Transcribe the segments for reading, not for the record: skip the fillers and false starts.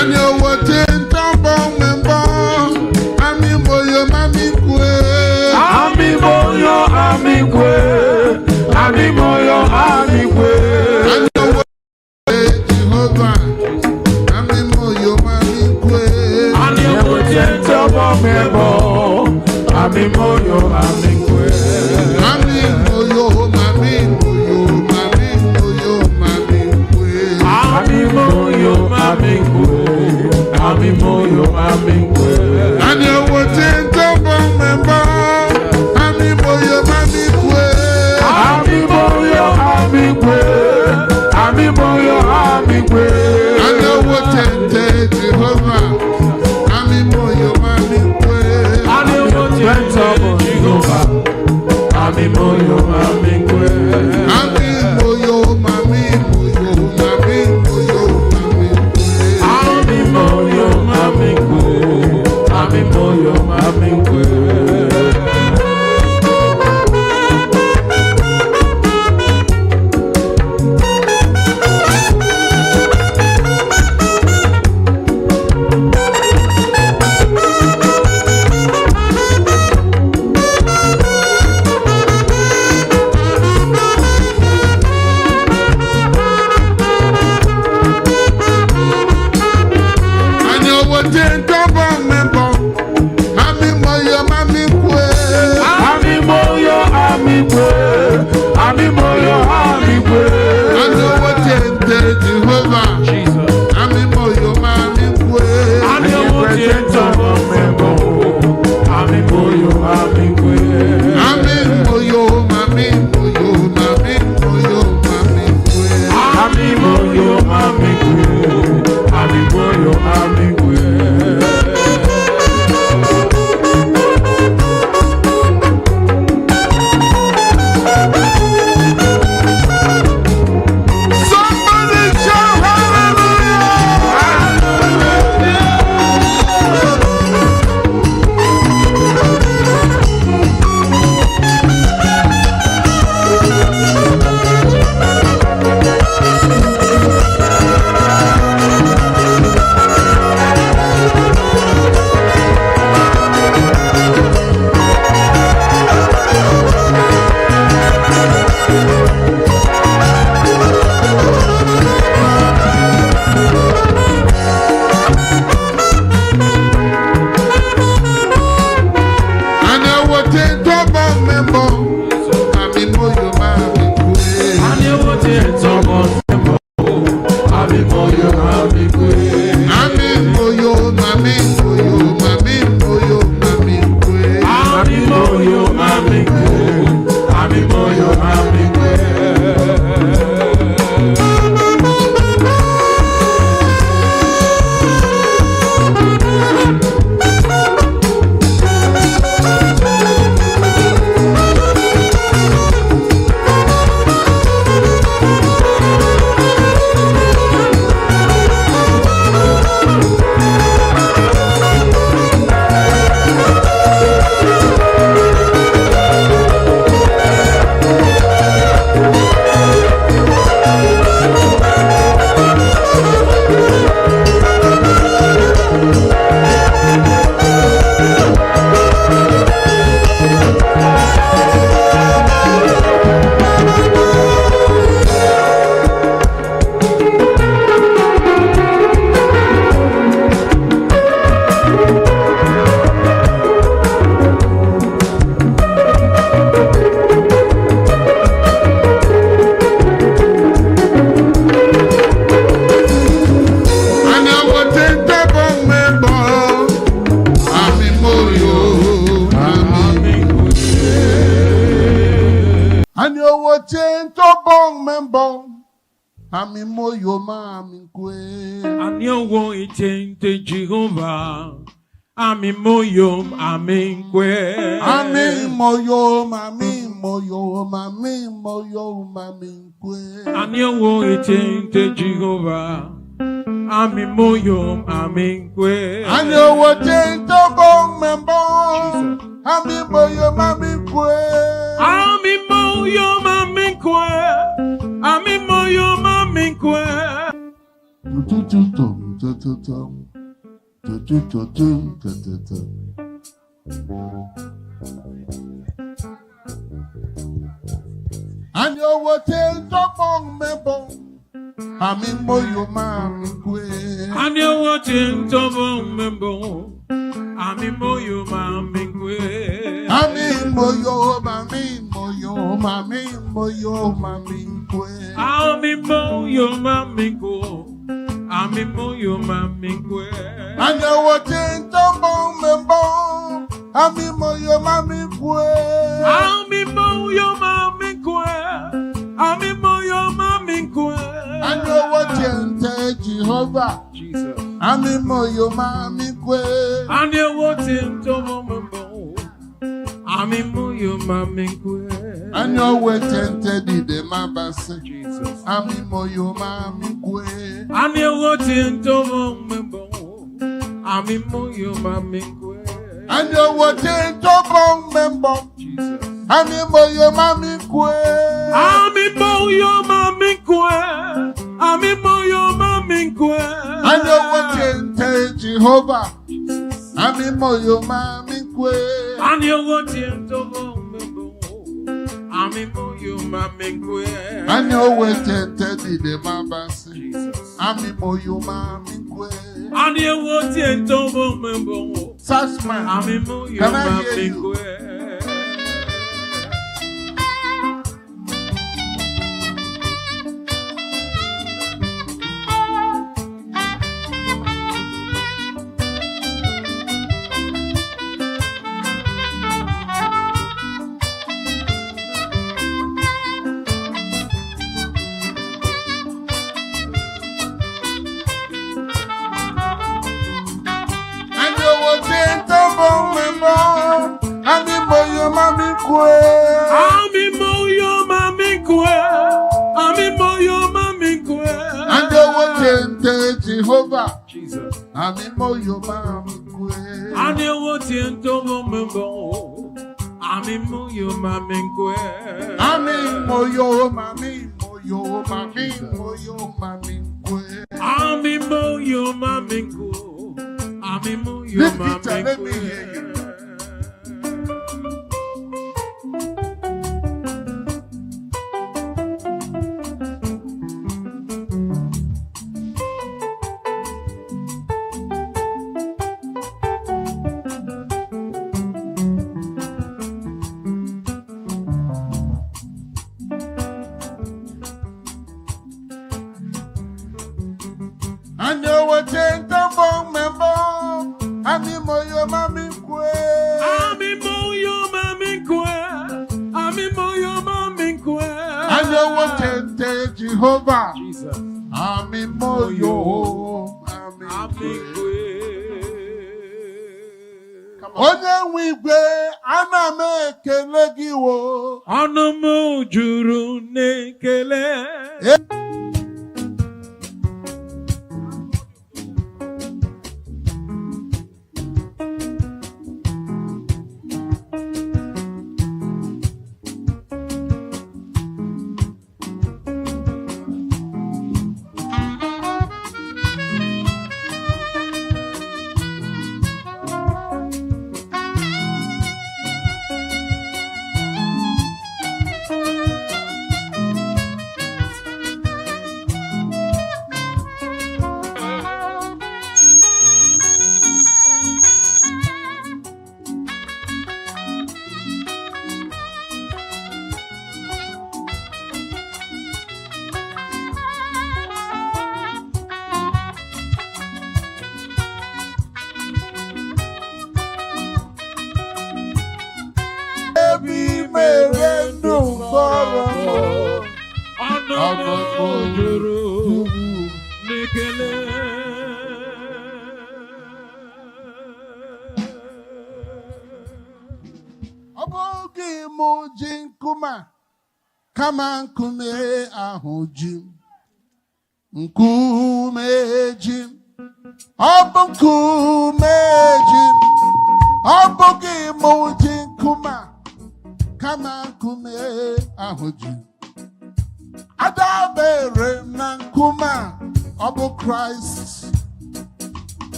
And you what in Tambong member. Ami moyo mami kwe. Ami moyo ami kwe. Ami moyo ami kwe. And you what Jehovah. Ami moyo mami kwe. And you what in Tambong member. Ami moyo ami kwe. Ami moyo mami moyo mami moyo mami kwe. Ami moyo mami kwe. Ami moyo mami kwe. And you what in Tambong member. Ami moyo mami kwe. Ami moyo ami kwe. Ami moyo ami kwe. And you what in Jehovah. Ami moyo mami kwe. And you what in Jehovah. Ami moyo ami kwe. Ami moyo mami moyo mami moyo mami kwe. Ami moyo ami kwe. Ami moyo ami kwe. And you what in Tambong member. Ami moyo mami kwe. Ami moyo ami kwe. Ami moyo ami kwe. And you what in Jehovah. Ami moyo mami kwe. And you what in Tambong member. Ami moyo ami kwe. Ami moyo mami moyo mami moyo mami kwe. Ami moyo ami kwe. Ami moyo ami kwe. Somebody shout And I what in Tambong member. Ami moyo mami kwe. And you what in Tambong member. Ami moyo ami kwe. Ami moyo mami moyo mami moyo mami kwe. Ami moyo ami kwe. Ami moyo ami kwe. And I what in Tambong member. Ami moyo mami kwe. And you what in Tambong member. Ami moyo mami kwe. And you want it into Jehovah. Ami moyo ami kwe. Ami moyo mami moyo mami moyo mami kwe. And you want it into Jehovah. Ami moyo ami kwe. And you what in Tambong member. Ami moyo mami kwe. Ami moyo ami kwe. Ami moyo ami kwe. Tututum And you will tell Topong Mebo, I'm in Moyo Mamikwe. And you will tell Topong Mebo, I'm in Moyo Mamikwe. I'm in Moyo, Mami, Moyo, Mami, Moyo, Mamikwe. I'm in Moyo Mamiko. I'm in Moyo Mamikwe. And you will tell Topong Mebo, I'm in Moyo Mamikwe. I'm in Moyo Mamikwe. I'm in Moyo Mamikwe. And you will tell Jehovah, Jesus. I'm in Moyo Mamikwe. And you will tell Mombo. I'm in Moyo Mamikwe. And you will tell the Mabase, Jesus. I'm in Moyo Mamikwe. And you will tell Mombo. I'm in Moyo Mamikwe. And you will tell Topong Membo, Jesus. I'm in Moyo Mamikwe. I'm in Moyo Mamikwe. I'm in Moyo Mamikwe. And you will tell Jehovah, I'm in Moyo Mamikwe. And you will tell Mombo. I'm in Moyo Mamikwe. And you will tell the Mabase, Jesus. I'm in Moyo Mamikwe. And you will tell Mombo. Such man, I'm in Moyo can I hear you? Mamikwe. I'm in Moyo Mamikwe. I'm in Moyo Mamikwe. I'm in Moyo Mamikwe. And you will tell Jehovah, Jesus. I'm in Moyo Mamikwe. And you will tell Mombo. I'm in Moyo Mamikwe. I'm in Moyo Mami, Moyo Mami, Moyo Mamikwe. I'm in Moyo Mamikwe. I'm in Moyo Lift it up, let me hear you. Mamikwe. And you will take the phone member. I'm in Moyo Mamikwe. I'm in Moyo Mamikwe. I'm in Moyo Mamikwe. And you will take Jehovah. Jesus. I'm in Moyo Mamikwe. Onye nwigwe ana m ekele gị wo. Ọnụ m juru n'ekele. Ọnụ m juru n'ekele. Ọ bụghị m ji nkume kama nkume ahụ ji nkume ji ọ bụ nkume ji ọ bụghị m ji nkume kama nkume ahụ ji adabere m na nkume ọ bụ Kraịst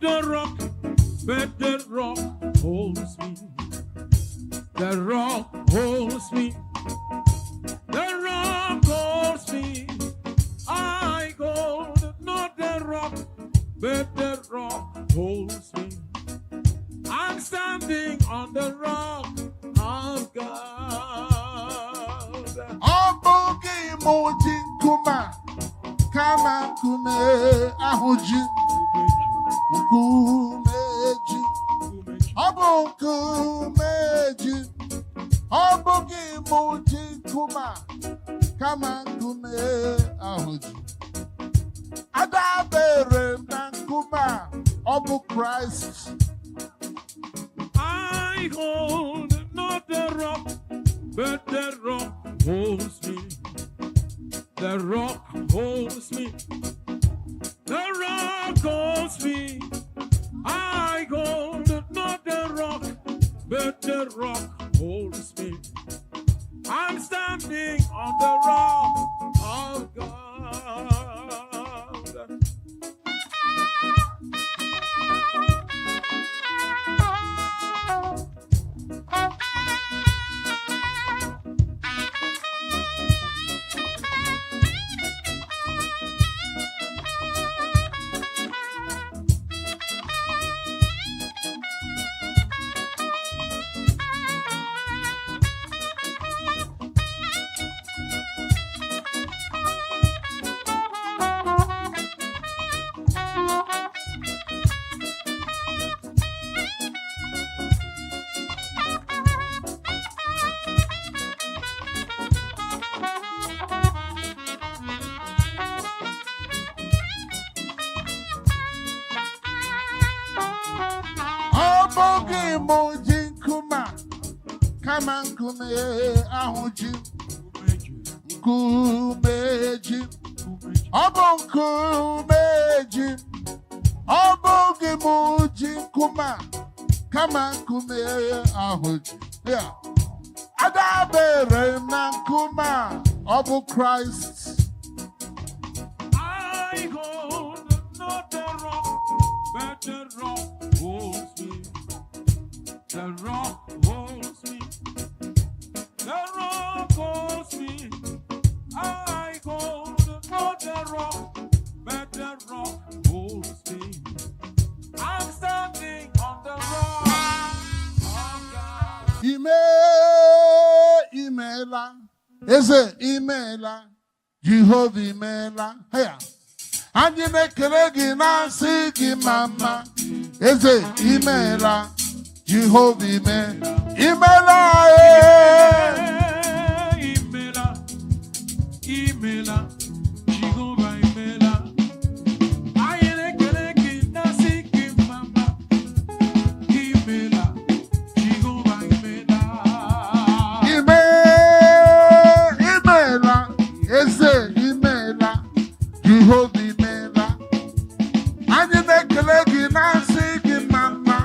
the rock, but the rock holds me. The rock holds me. The rock holds me. I hold not the rock, but the rock holds me. I'm standing on the rock of God. Obogi moji kuma, kama kume ahuji, kumeji, kumeji. Obogi moji kuma, kama kume ahuji. Adabere nankuma, obu Christ. I hold not the rock, but the rock holds me. The rock holds me. The rock holds me. I hold not the rock, but the rock holds me. I'm standing on the rock of God. Obogi moji kuma, kama kume ahuji, kumeji. Kumeji. Obogi moji kuma, kama kume ahuji. Yeah. Adabere nankuma, obu Christ. I hold not the rock, but the rock holds me. The rock holds me. The rock holds me. I hold not the rock, but the rock holds me. I'm standing on the rock of God. Imela. Is it Imela? Jehovah Imela. Hey. Anyị na-ekele gị na-asị gị mama. Eze imela, Jehova imela. Imela imela, imela, Jehova imela. Anyị na-ekele gị na-asị gị mama. Imela, Jehova imela. Imela, eze imela, Jehova imela. Anyị na-ekele gị na-asị gị mama.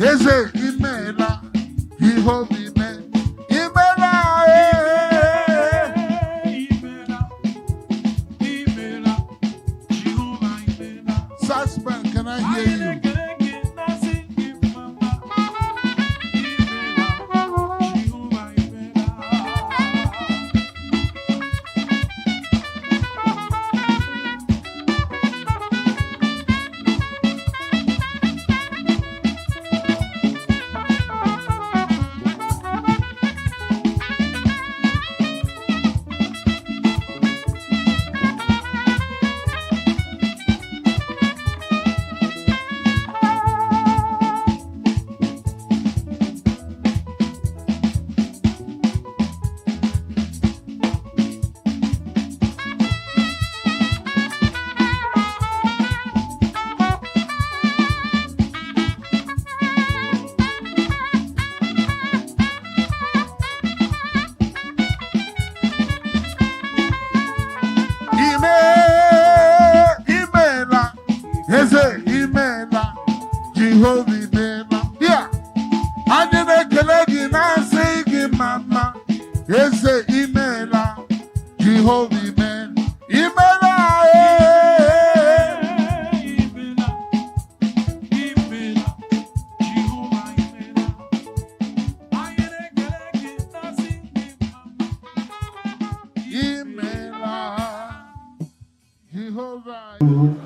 Eze imela, Jehova imela. Imela imela, imela, Jehova imela. Suspect, can I hear you? Jehovah imela. Yeah. Anyị na-ekele gị na-asị gị mama. Eze imela. Jehovah imela. Imela. Imela, Thank you.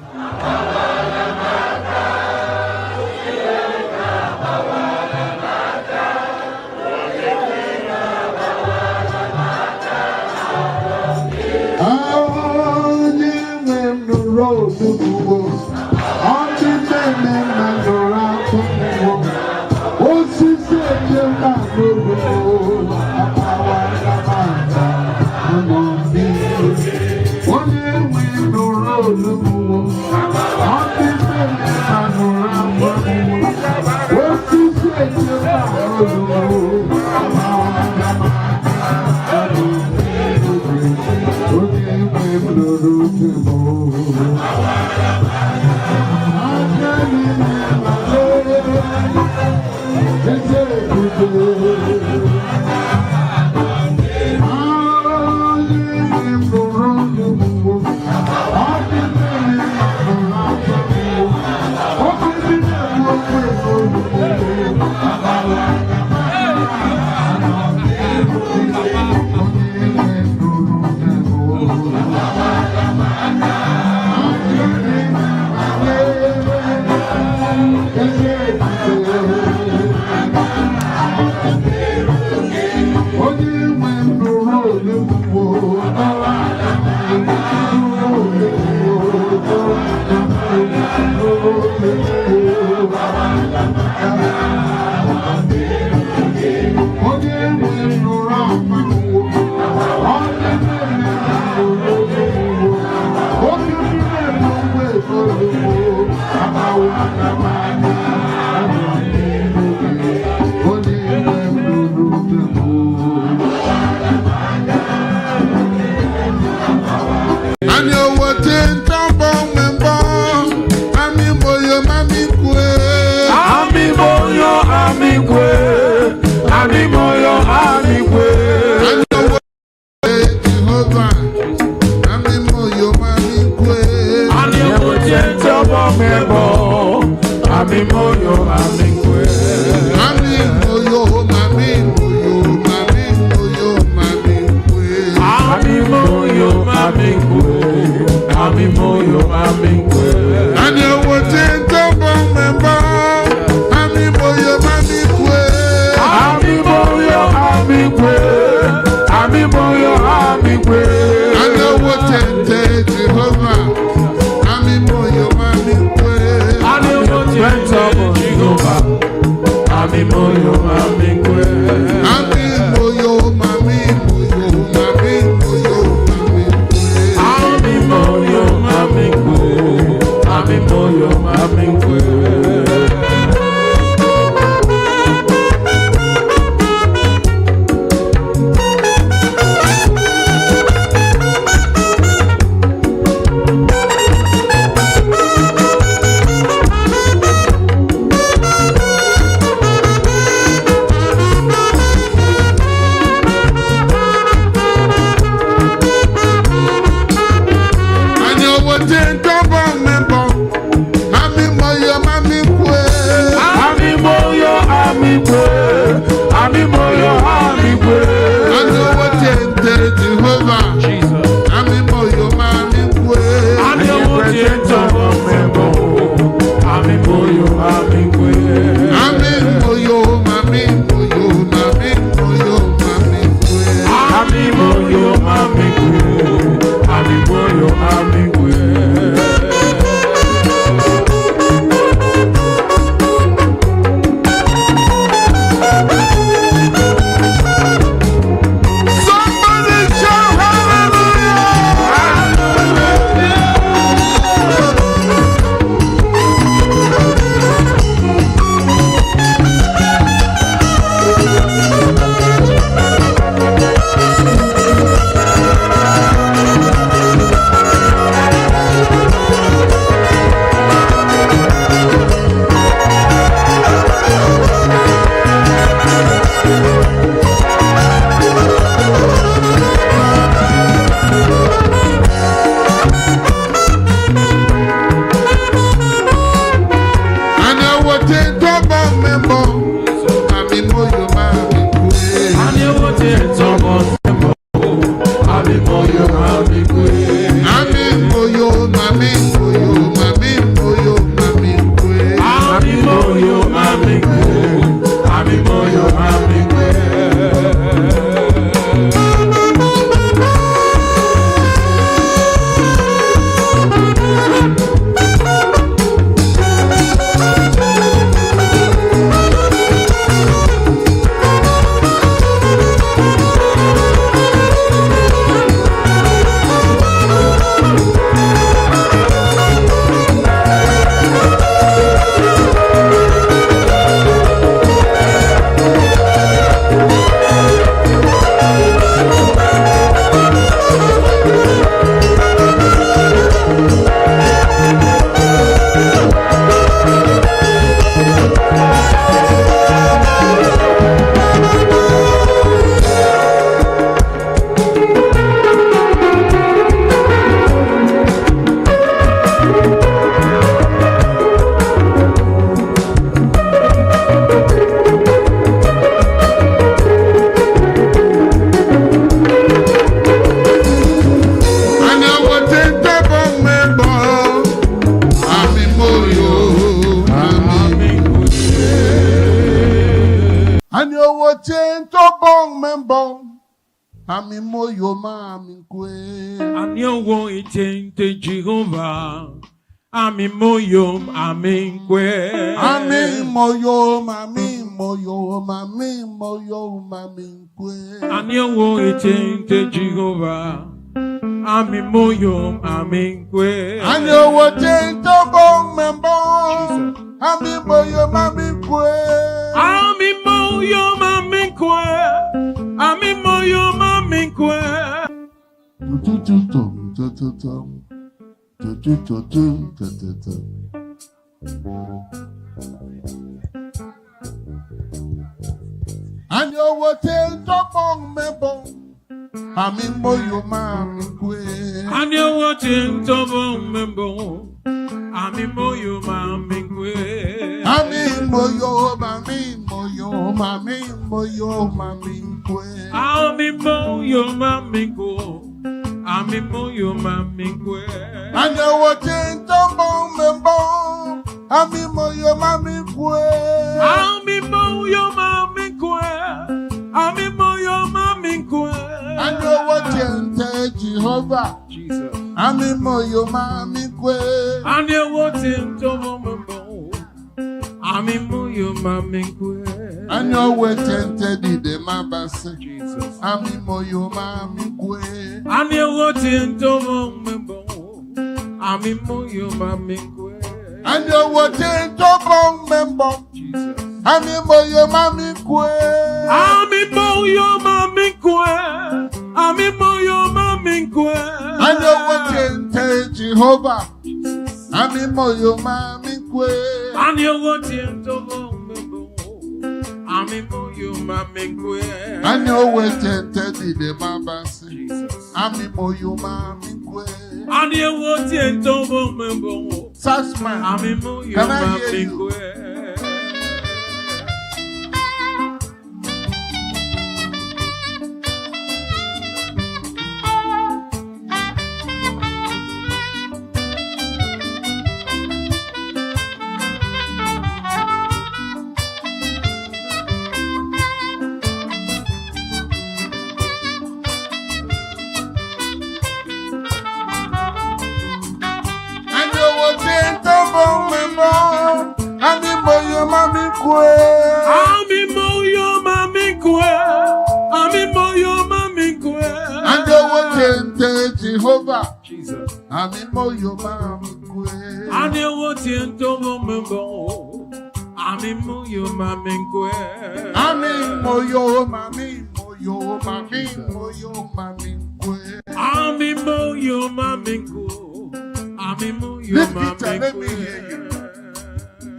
member. Ami moyo mami kwe. Ani owo itente Jehovah. Ami moyo mami kwe. Ami moyo mami moyo mami moyo mami kwe. Ani owo itente Jehovah. Ami moyo mami kwe. Ani owo tento bong member. Ami moyo mami kwe. Ami moyo mami kwe. Ami moyo mami kwe. And you will tell the bong member. Ami moyo mami kwe. And you watching Tobo Membo. Ami moyo mami kwe. Ami moyo mami moyo mami moyo mami kwe. Ami moyo mami kwe. Ami moyo mami kwe. And you will tell the bong member. Ami moyo mami kwe. Ami moyo mami kwe. Ami moyo mami kwe. And you will tell Jehovah. Jesus. Ami moyo mami kwe. And you watching Tobo Membo. Ami moyo mami kwe. And you will tell the mabase. Jesus. Ami moyo mami kwe. And you watching Tobo Membo. Ami moyo mami kwe. And you will tell the bong member. Jesus. Ami moyo mami kwe. Ami moyo mami kwe. Ami moyo mami kwe. And you will tell Jehovah. Ami moyo mami kwe. And you want him to remember. Ami moyo mami kwe. And you will tell the mabase. Jesus. Ami moyo mami kwe. And you want him to remember. Sussman, Ami moyo can I hear mami you? kwe. And you will tell the bong member. Ami moyo mami kwe. Ami moyo mami kwe. Ami moyo mami kwe. And you will tell Jehovah. Jesus. Ami moyo mami kwe. And you want him to remember. Ami moyo mami kwe. Ami moyo mami moyo mami moyo mami kwe. Ami moyo mami kwe. Ami moyo Lift it mami and let me hear kwe. you.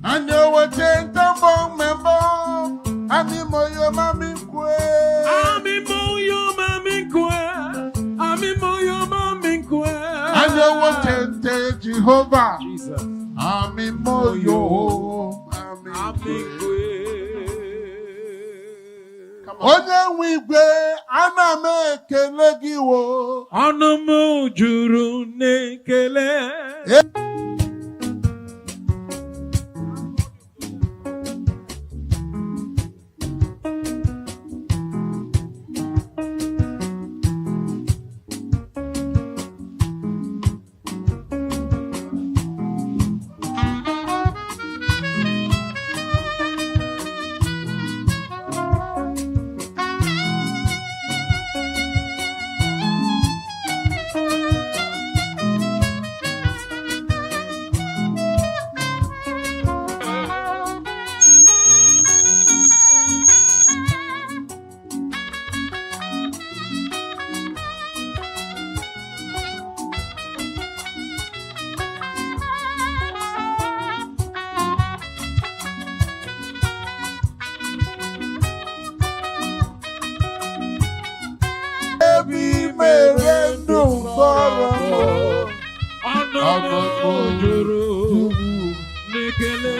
And you will tell the bong member. Ami moyo mami kwe. Ami moyo mami kwe. Ami moyo mami kwe. And you will tell Jehovah. Jesus. Ami moyo mami Ami kwe. kwe. Onye nwe igwe ana m ekele gị wo. Ọnụ m juru n'ekele. Ebi mere ndụ mkpọrọ. Ọnụ Juru Nikele.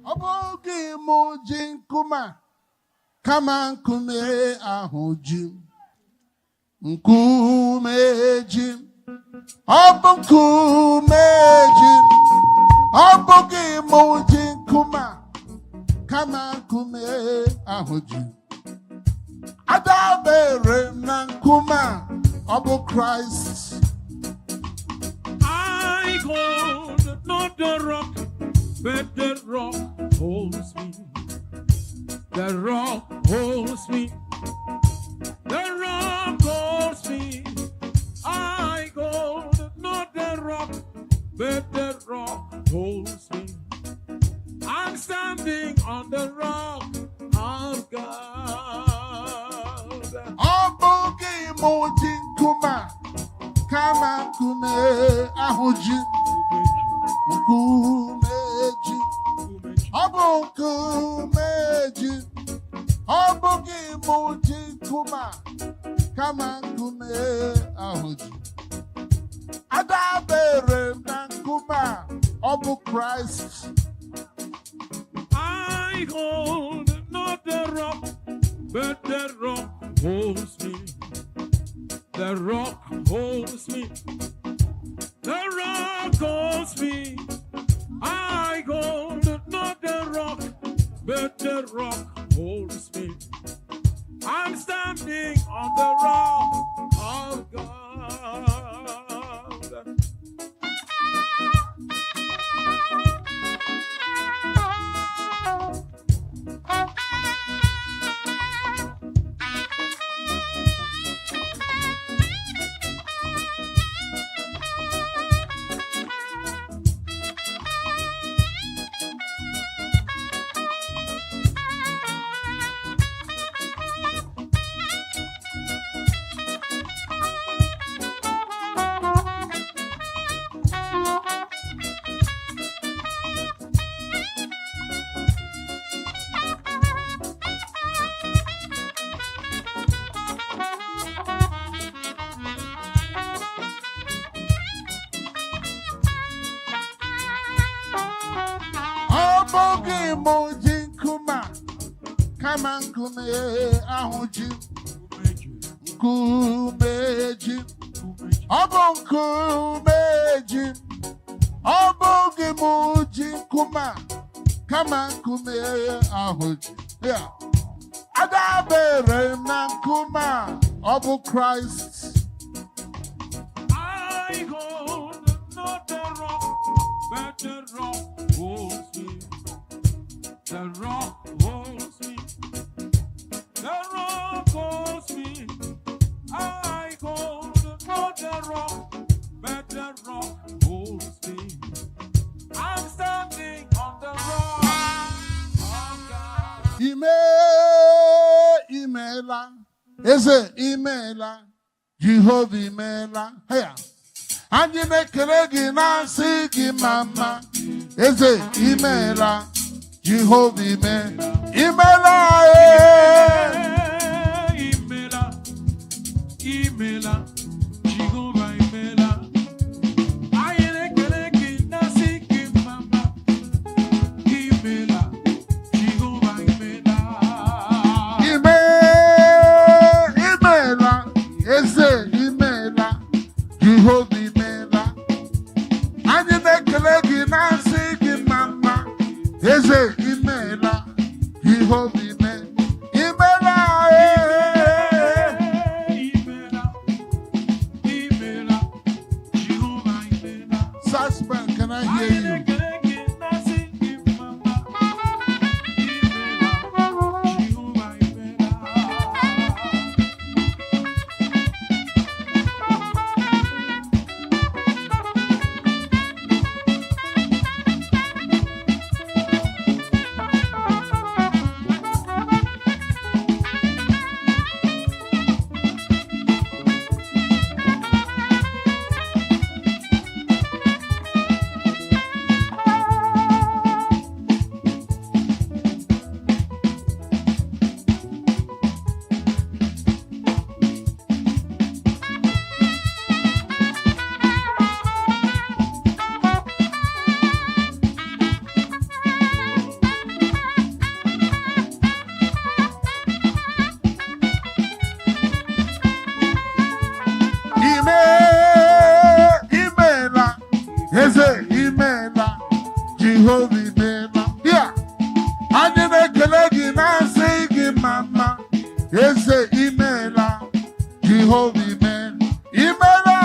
Obogi moji nkuma kama nkume ahụji nkume ji ọ bụ nkume ji obogi moji nkuma kama nkume ahụji adabere na nkuma ọ bụ Christ. I go not the rock, but the rock holds me. The rock holds me. The rock holds me. I go not the rock, but the rock holds me. I'm standing on the rock of God. Obogi moji nkuma kama nkume ahụji nkume ji ọ bụ nkume ji ọ bụghị moji nkuma kama nkume ahụji adabere na nkuma ọ bụ Christ. I hold not the rock, but the rock holds me. The rock holds me. The rock holds me. I hold not the rock, but the rock holds me. I'm standing on the rock of God. Obogi moji nkuma kama nkume ahụji nkume ji ọ bụ nkume ji obogi moji nkuma kama nkume ahụji adabere na nkuma ọ bụ Christ. I hold not the rock, but the rock holds me. The rock holds me. The rock holds me. I hold not the rock, but the rock holds me. I'm standing on the rock of God. Imela. Eze imela. Jehovah imela. Heya. Anyị na-ekele gị na-asị gị mama. Eze imela. Jehovah imela. Imela. Imela. Imela. Jehovah imela. Anyị na-ekele gị na-asị gị mama. Imela. Jehovah imela. Imela. Eze imela. Jehovah imela. Anyị na-ekele gị na-asị gị mama. Eze imela. Jehovah imela. Imela. Imela. Jehovah imela. Suspect, can I hear you? Jehovah Imela. Yeah. Anyị na-ekele gị na-asị gị mama. Eze Imela. Jehovah Imela. Imela.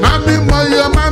Mami moyo mami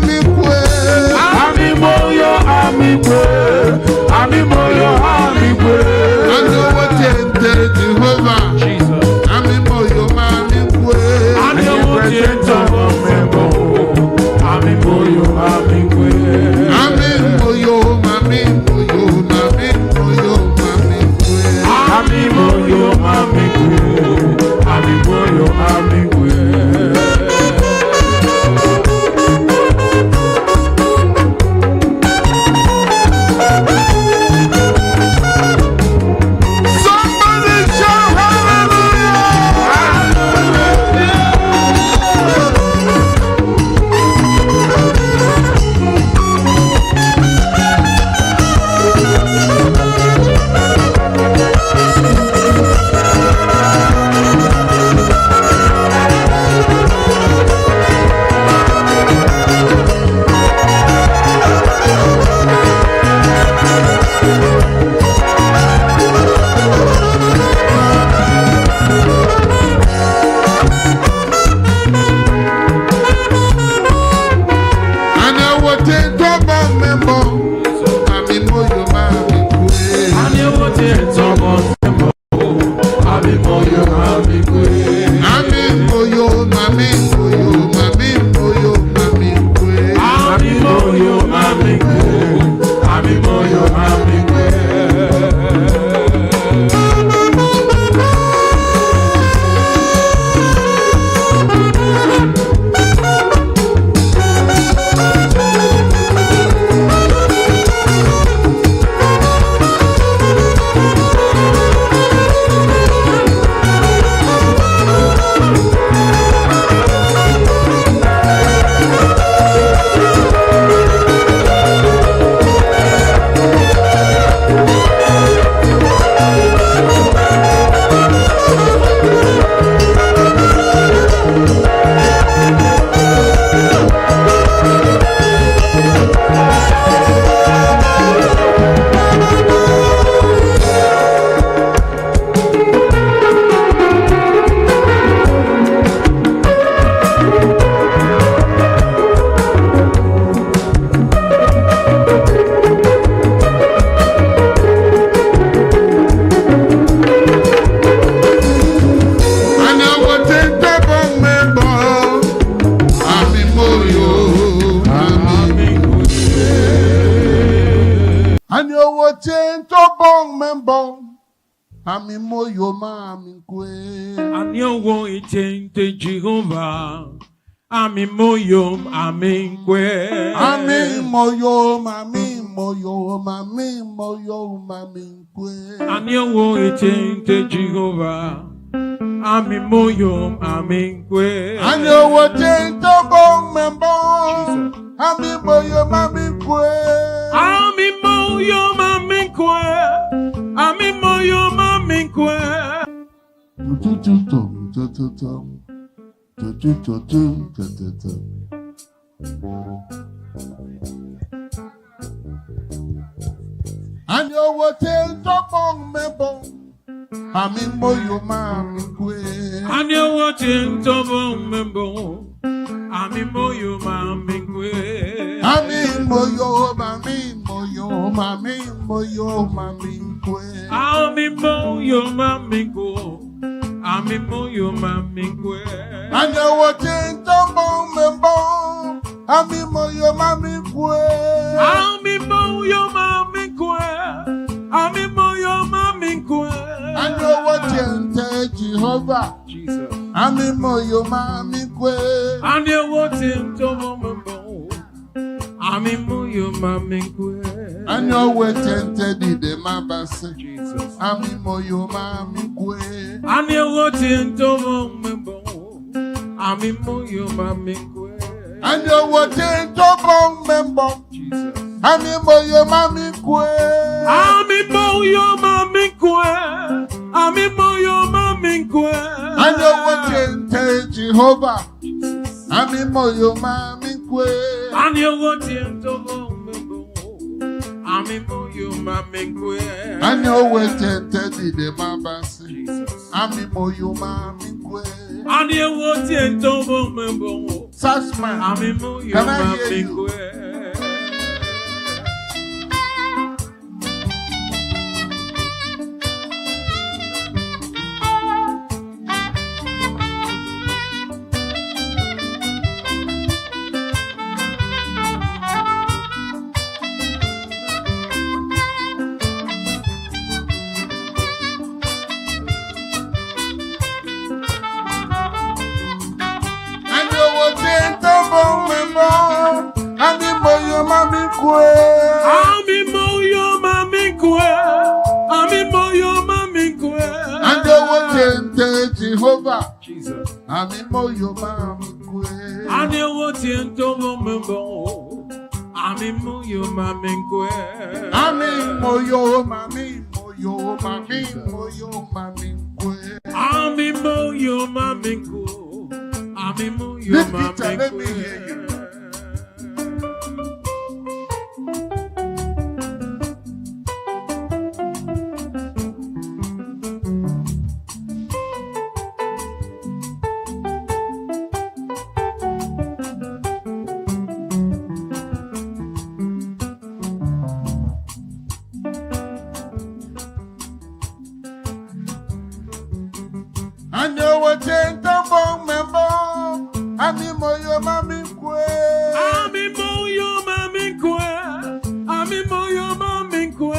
wote ntobong membo. Ami moyo mami kwe. Anyowo itente Jehovah. Ami moyo mami kwe. Ami moyo mami kwe. Anyowo itente Jehovah. Ami moyo mami kwe. Anyowo ntobong membo. Ami moyo mami kwe. Ami moyo mami kwe. Ami moyo mami kwe. And you will tell Tobong Mebo, Ami moyo mami kwe. And you watching Tobong Membo. Ami moyo mami kwe. Ami moyo mami kwe. Ami moyo mami kwe. Ami moyo mami kwe. And you will tell Tobong Mebo, Ami moyo mami kwe. Ami moyo mami kwe. Ami moyo mami kwe. And you will tell Jehovah, Jesus. Ami moyo mami kwe. And you watching Tobong Membo. Ami moyo mami kwe. And you will tell the mabase, Jesus. Ami moyo mami kwe. And you watching Tobong Membo. Ami moyo mami kwe. And you will tell Tobong Membo. Jesus. Ami moyo mami kwe. Ami moyo mami kwe. Ami moyo mami kwe. And you will tell Jehovah. Ami moyo mami kwe. And you watching Tobong Membo. Ami moyo mami kwe. And you will tell the mabase. Jesus. Ami moyo mami kwe. And you watching Tobong Membo. Sussman, Ami moyo can I hear mami you? kwe. And you will tell Tobong Membo. Ami moyo mami kwe. Ami moyo mami kwe. Ami moyo mami kwe. And you will tell Jehovah. Jesus. Ami moyo mami kwe. And you watching Tobong Membo. Ami moyo mami kwe. Ami moyo mami kwe. Ami moyo mami kwe. Ami moyo Lift mami guitar, let me kwe. hear you. And you will tell Tobong Membo. Ami moyo mami kwe. Ami moyo mami kwe. Ami moyo mami kwe.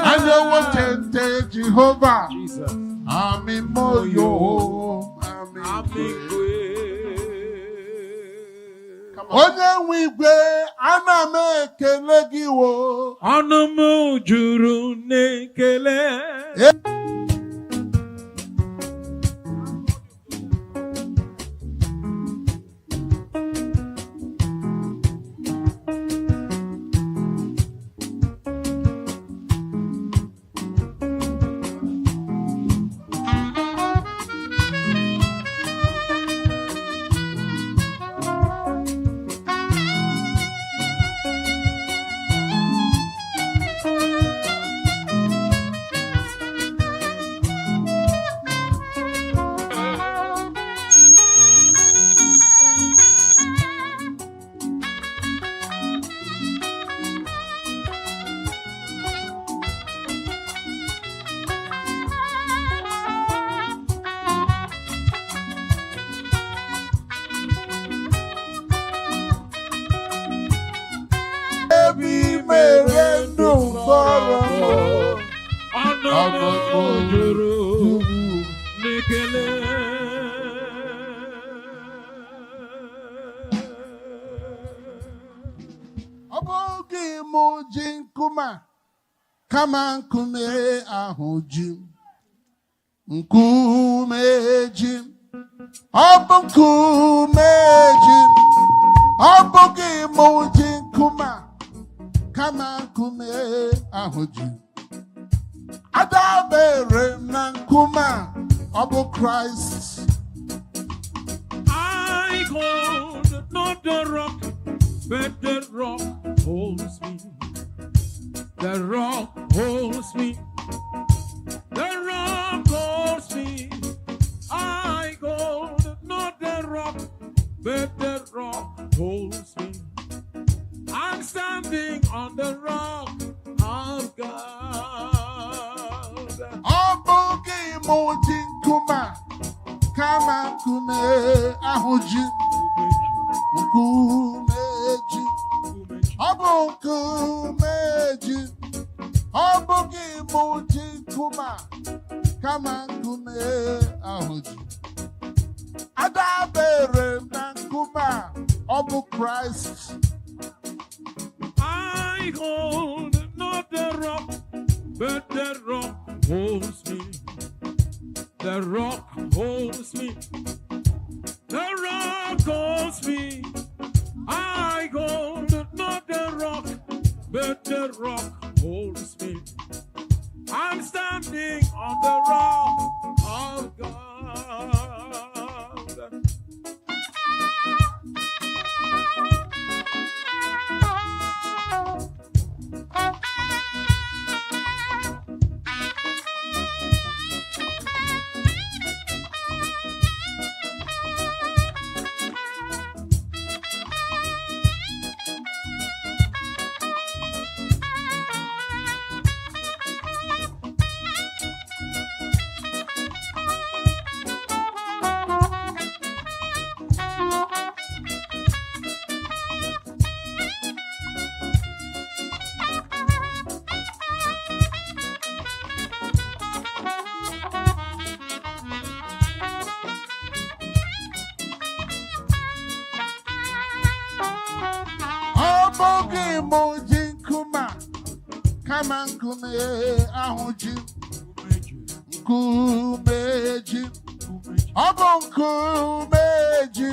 And you will tell Jehovah. Jesus. Ami moyo Ami mami kwe. kwe. Onye nwe igwe, ana m ekele gị wo. Ọnụ m juru n'ekele. Ebi mere ndụ mkpọrọ. Juru Nikele. Obogi Mojin Kuma Kaman Kume Ahojim Nkumeji Obukumeji Obogi Mojin Kuma Kaman Kume Ahojim Adabere Nankuma Obu Christ. I hold not the rock, but the rock holds me. The rock holds me. The rock holds me. I hold not the rock, but the rock holds me. I'm standing on the rock of God. Obogi Mojin Kuma Kama Kume Ahuji Nkumeji Obukumeji Obogi Mojin Kuma Kama Kume Ahuji Adabere Nankuma Obu Christ. I hold not the rock, but the rock holds me. The rock holds me. The rock holds me. I hold not the rock, but the rock holds me. I'm standing on the rock of God. Obogi Mojin Kuma Kama Kume Ahuji Nkumeji Obukumeji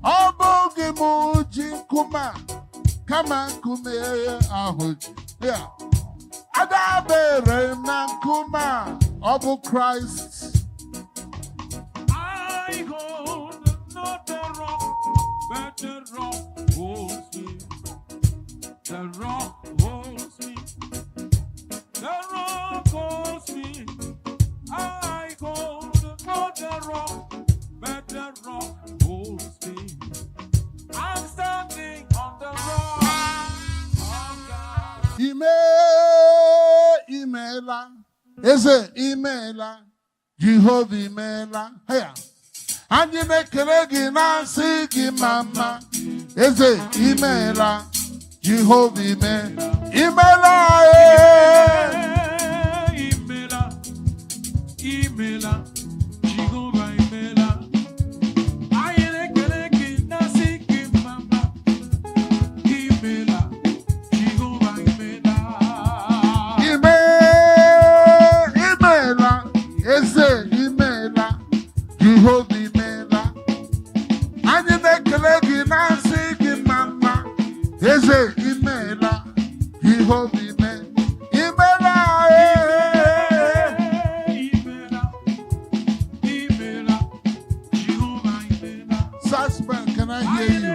Obogi Mojin Kuma Kama Kume Ahuji. Yeah. Adabere Nankuma Obu Christ. I hold not the rock, but the rock holds me. The rock holds me. The rock holds me. I hold not the rock, but the rock holds me. I'm standing on the rock of God. Imela. Is it Imela? Jehovah Imela. Hey. And you make a Nancy Mama. Is it Imela? Jehovah Imela. Imela. Imela. Imela. Jehovah Imela. I ain't Nancy Mama. Imela. Jehovah Imela. Imela. Is it Imela? Jehovah Imela. And you make a Nancy Mama. Is it Imela? Jehovah Imela. Imela. Imela. Jehovah Imela. Suspect, can I hear you?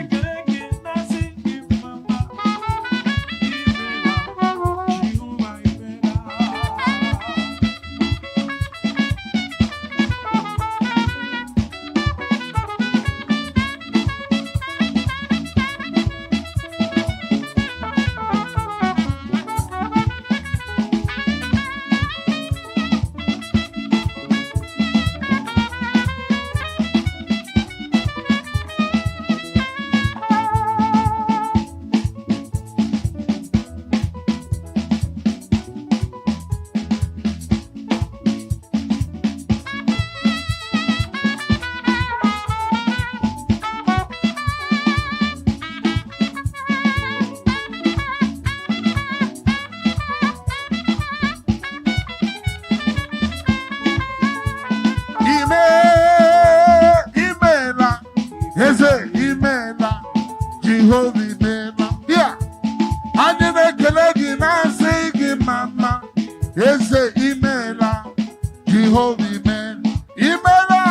Eze imela, Jehovah imela, imela,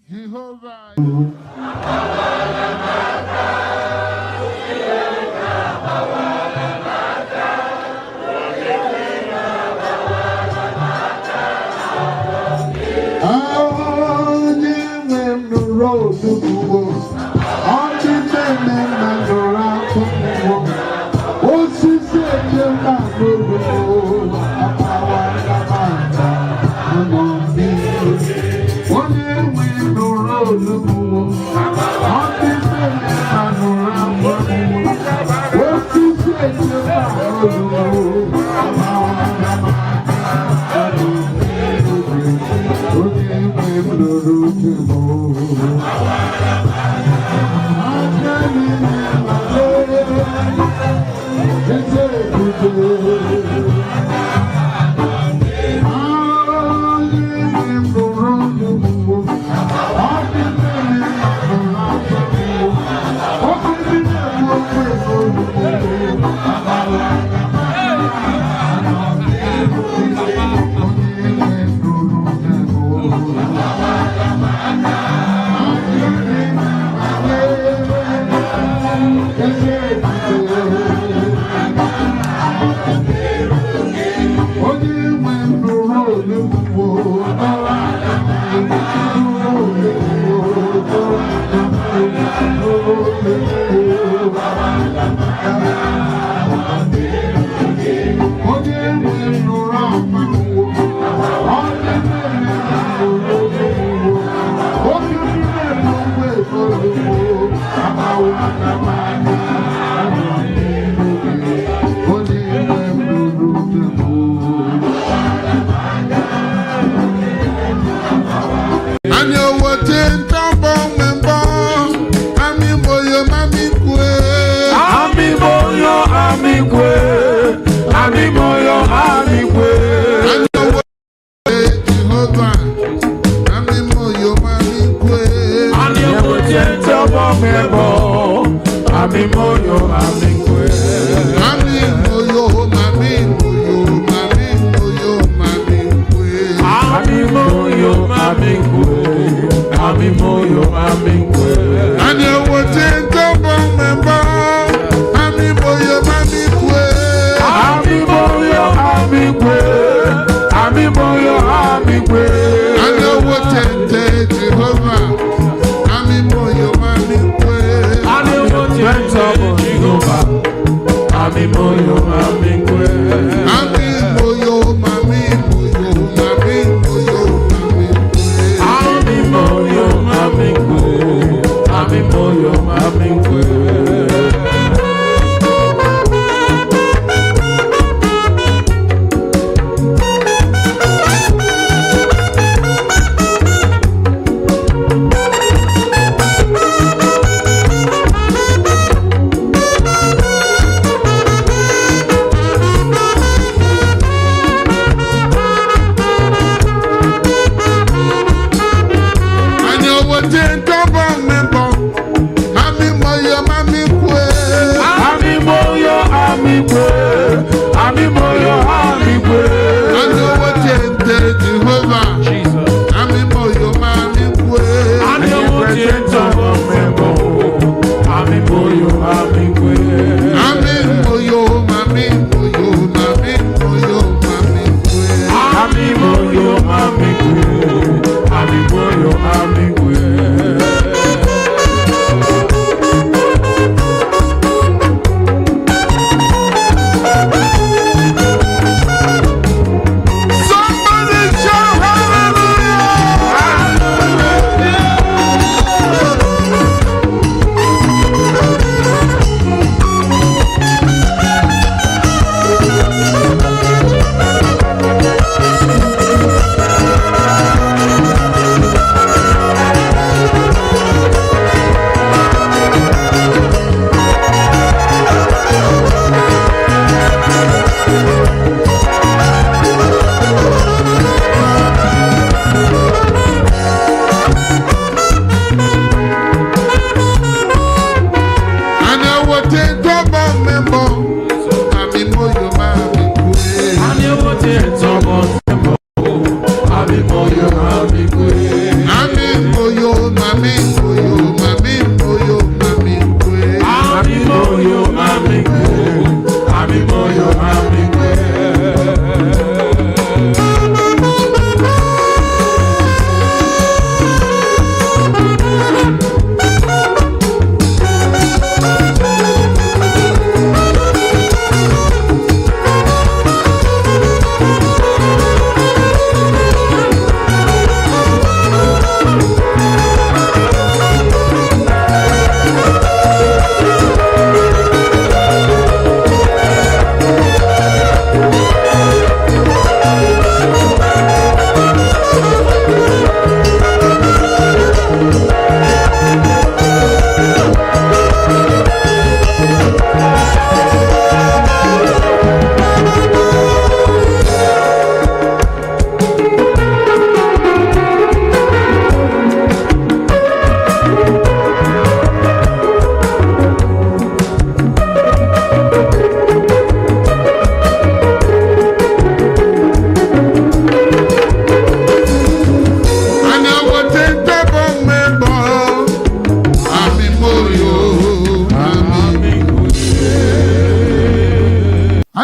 Jehovah.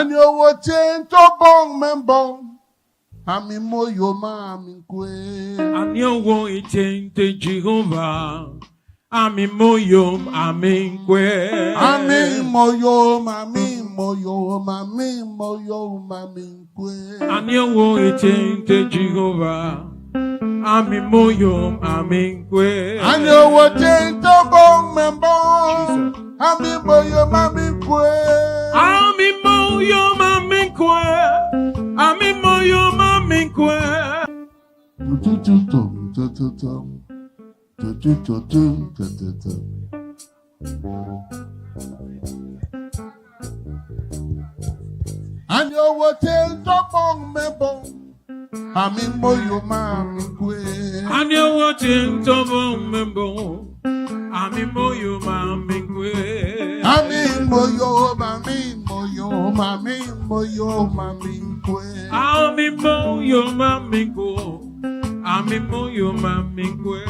And you will change to bong member. Ami moyo mami kwe. And you will change to Jehovah. Ami moyo mami kwe. Ami moyo mami kwe. And you will change to Jehovah. Ami moyo mami kwe. And you will change to bong member. Ami moyo mami kwe. Ami moyo mami kwe. Ami moyo mami kwe. And you will change to bong member. Ami moyo mami kwe. And you will change to bong member. Ami moyo mami kwe. Ami moyo mami kwe. Ami moyo mami kwe. Ami moyo mami kwe.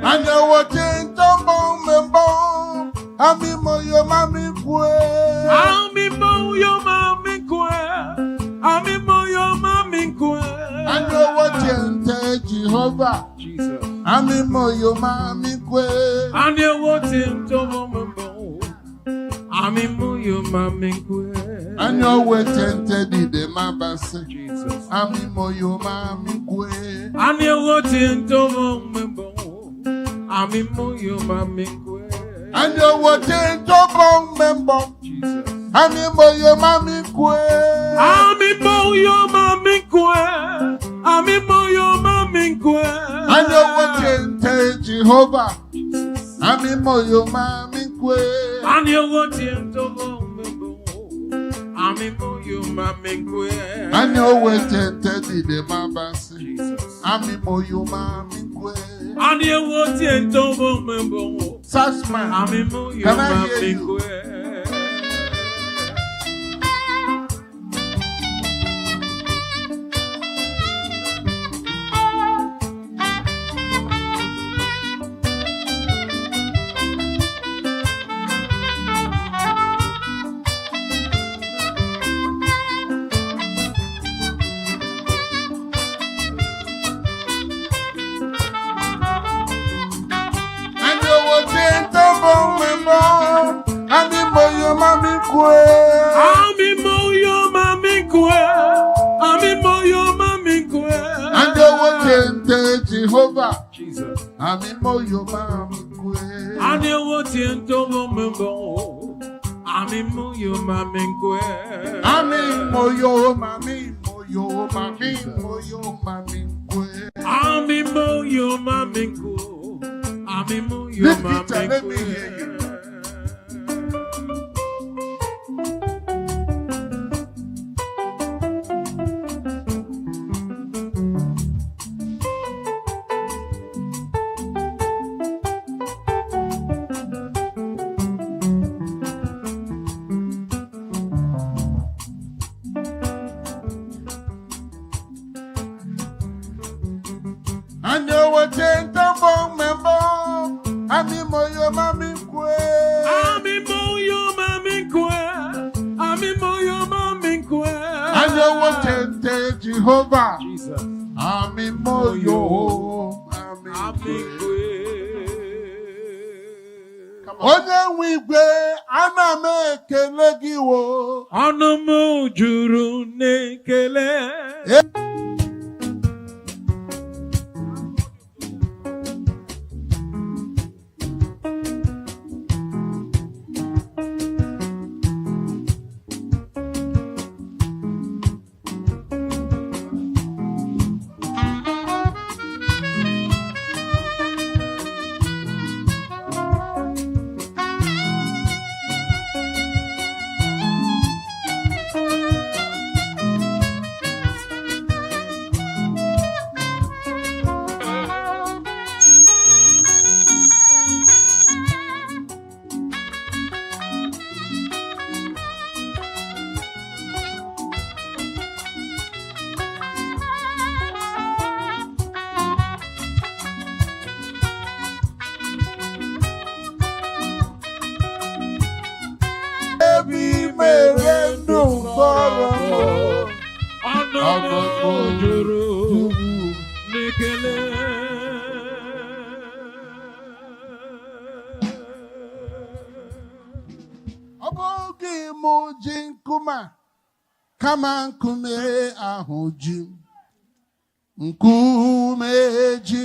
And you will change to bong member. Ami moyo mami kwe. Ami moyo mami kwe. Ami moyo mami kwe. And you will change to Jehovah. Jesus. Ami moyo mami kwe. And you will change to member. Ami moyo mami kwe. And you will change to the mabase. Jesus. Ami moyo mami kwe. And you will change to member. Ami moyo mami kwe. And you will change to bong member. Jesus. Ami moyo mami kwe. Ami moyo mami kwe. Ami moyo mami kwe. And you will change to Jehovah. Ami moyo mami kwe. And you will change to member. Ami moyo mami kwe. And you will change to the mabase. Jesus. Ami moyo mami kwe. And you will change to member. Such man. Ami moyo Can I hear mami you? kwe. And you will change to bong member. Ami moyo mami kwe. Ami moyo mami kwe. Ami moyo mami kwe. And you will change to Jehovah. Jesus. Ami moyo mami kwe. And you will change to member. Ami moyo mami kwe. Ami moyo mami kwe. Ami moyo mami kwe. Ami moyo Lift it mami and let me hear you. kwe. And you will change to bong member. Ami moyo mami kwe. Ami moyo mami kwe. Ami moyo mami kwe. And you will change to Jehovah. Jesus. Ami moyo mami Ami kwe. kwe. Onye nwe igwe ana m ekele gị wo. Ọnụ m juru n'ekele. juru nekele. Obogi moji nkuma kama nkume ahụji nkume ji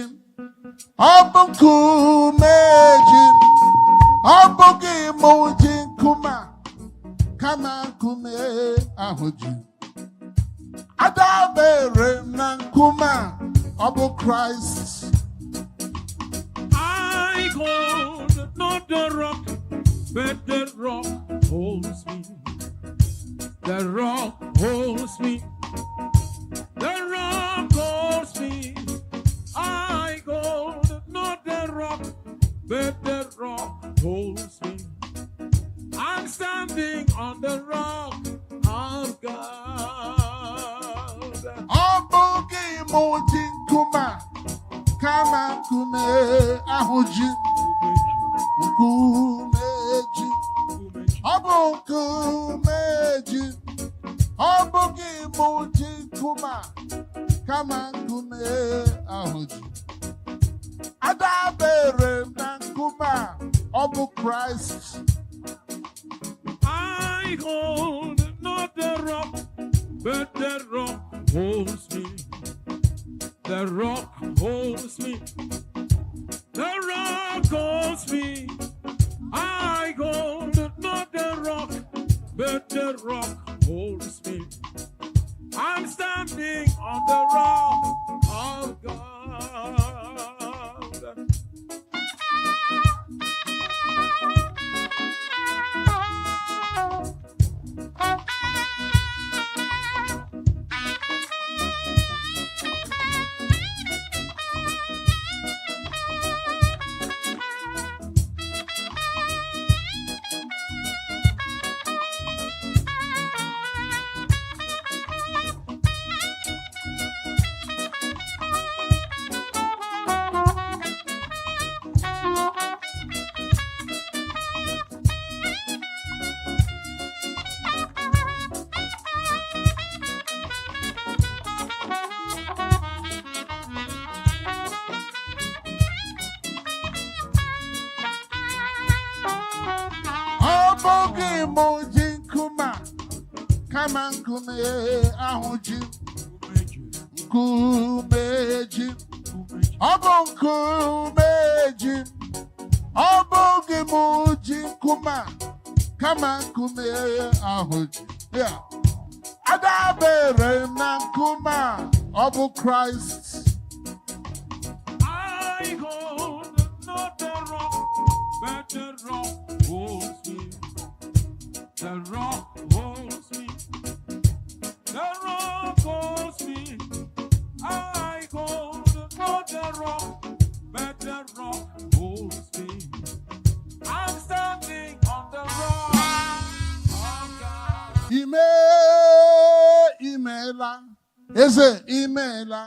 ọbụ nkume ji ọbụghị moji nkuma kama nkume ahụji adabere m na nkuma ọbụ Christ. I go not the rock, but the rock holds me. The rock holds me. The rock holds me. I go not the rock, but the rock holds me. I'm standing on the rock of God. Ọbụghị moji nkuma kama nkume ahụji nkume ji ọbụ nkume ji ọbụghị moji nkuma kama nkume ahụji adabere m na nkuma ọbụ Christ. I hold not the rock, but the rock holds me. The rock holds me. The rock holds me. I hold not the rock, but the rock holds me. I'm standing on the rock of God. Ọbụghị moji nkuma kama nkume ahụji nkume ji ọbụ nkume ji ọbụghị moji nkuma kama nkume ahụji adabere m na nkuma ọbụ Christ. I hold not the rock, but the rock holds me. The rock holds me. The rock holds me. I hold not the rock, but the rock holds me. I'm standing on the rock of God. Imela eze imela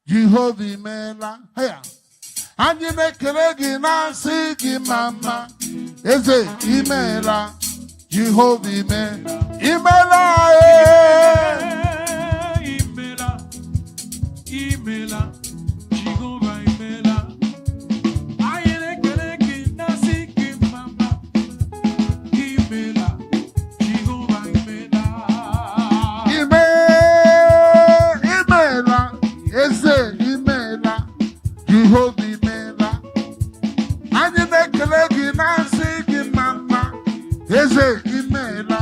Jehova imela heya anyị na-ekele gị na-asị gị mama eze imela Jehova imela Imela, imela, Jehovah imela. Anyị na-ekele gị na-asị gị mama. Imela, Jehovah imela. imela eze imela Jehova imela anyị na-ekele gị na-asị gị mama eze imela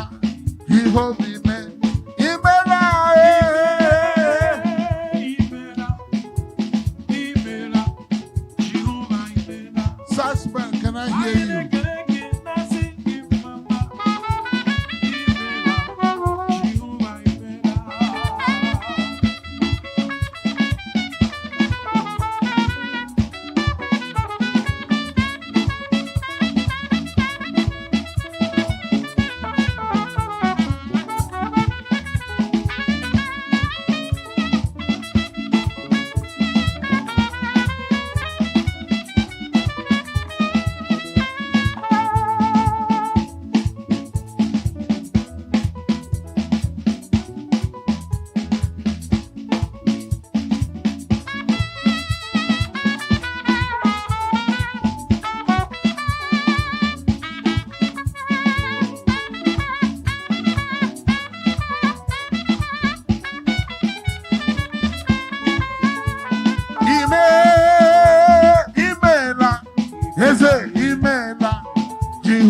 Jehova imela Suspect, can I hear you?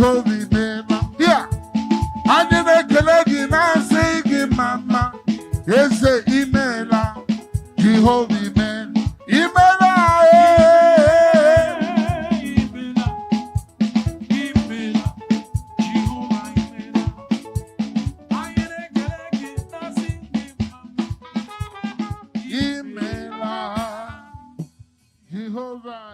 Jehovah Mema. Yeah. I didn't collect I say give mama. Yes, say Imela. Jehovah Man. Imela. Jehovah.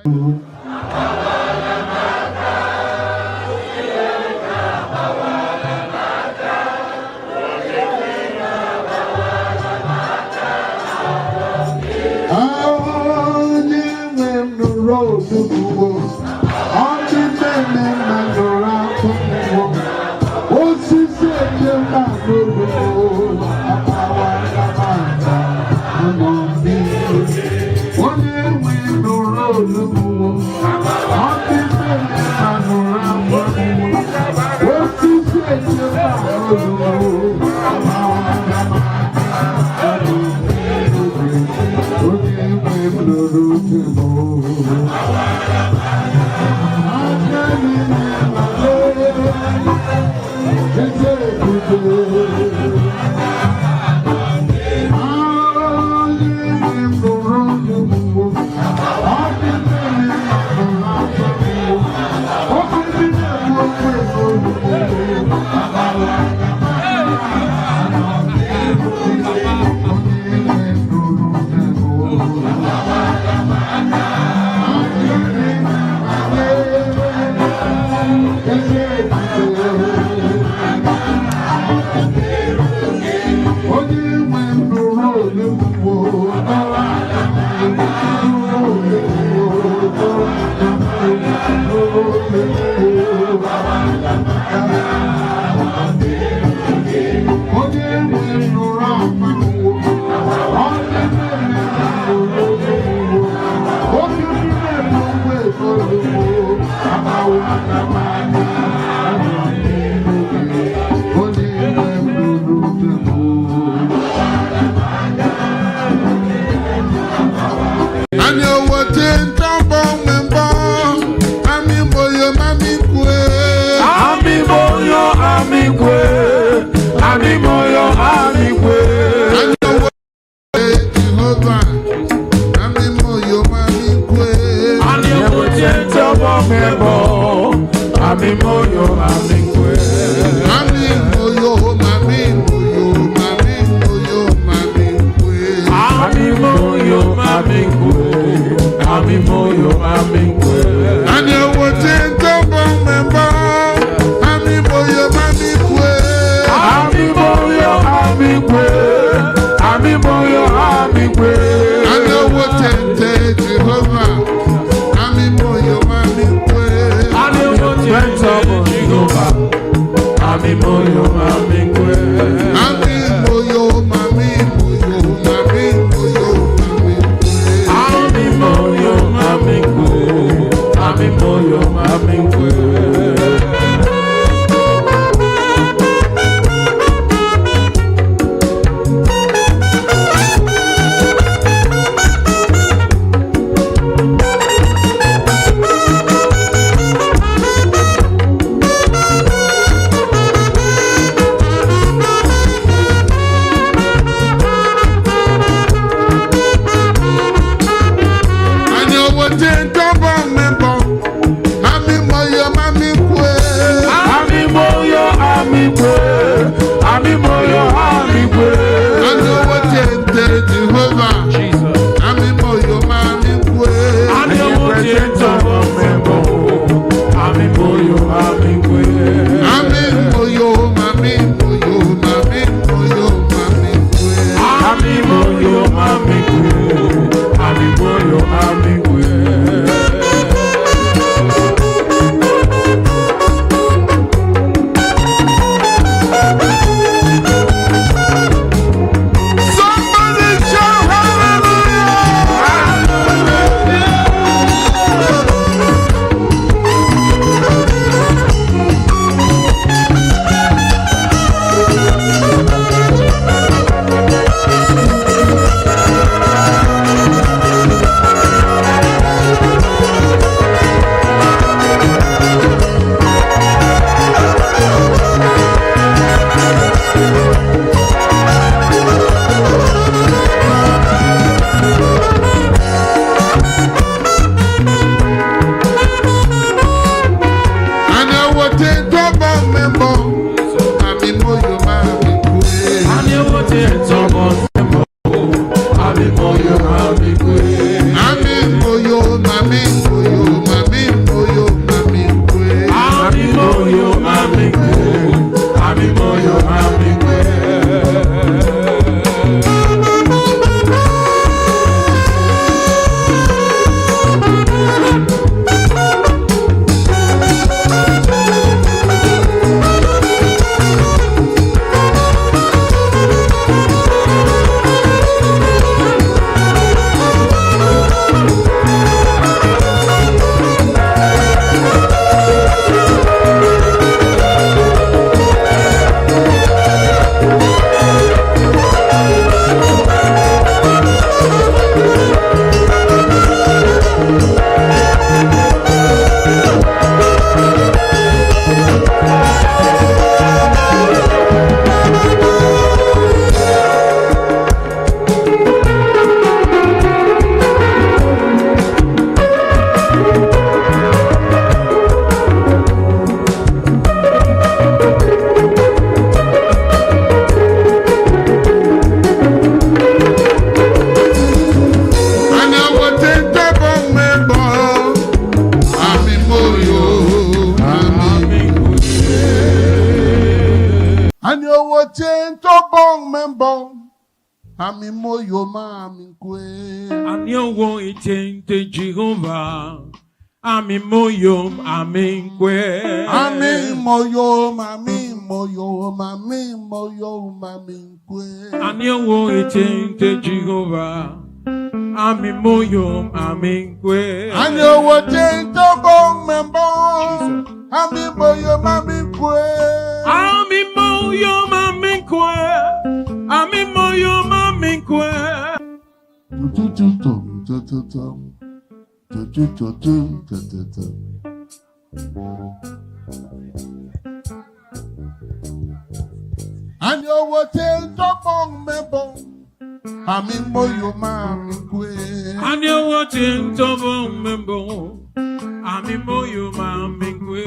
chain to bong membo. Ami moyo mami kwe. And you won't change the Jehovah. Ami moyo mami kwe. Ami moyo mami moyo mami moyo mami kwe. And you won't change the Jehovah. Ami moyo mami kwe. And you will change to bong membo. Ami moyo mami kwe. Ami moyo mami kwe. Ami moyo mami kwe. And you will change to bong membo. Ami moyo mami kwe. And you watching to membo. Ami moyo mami kwe.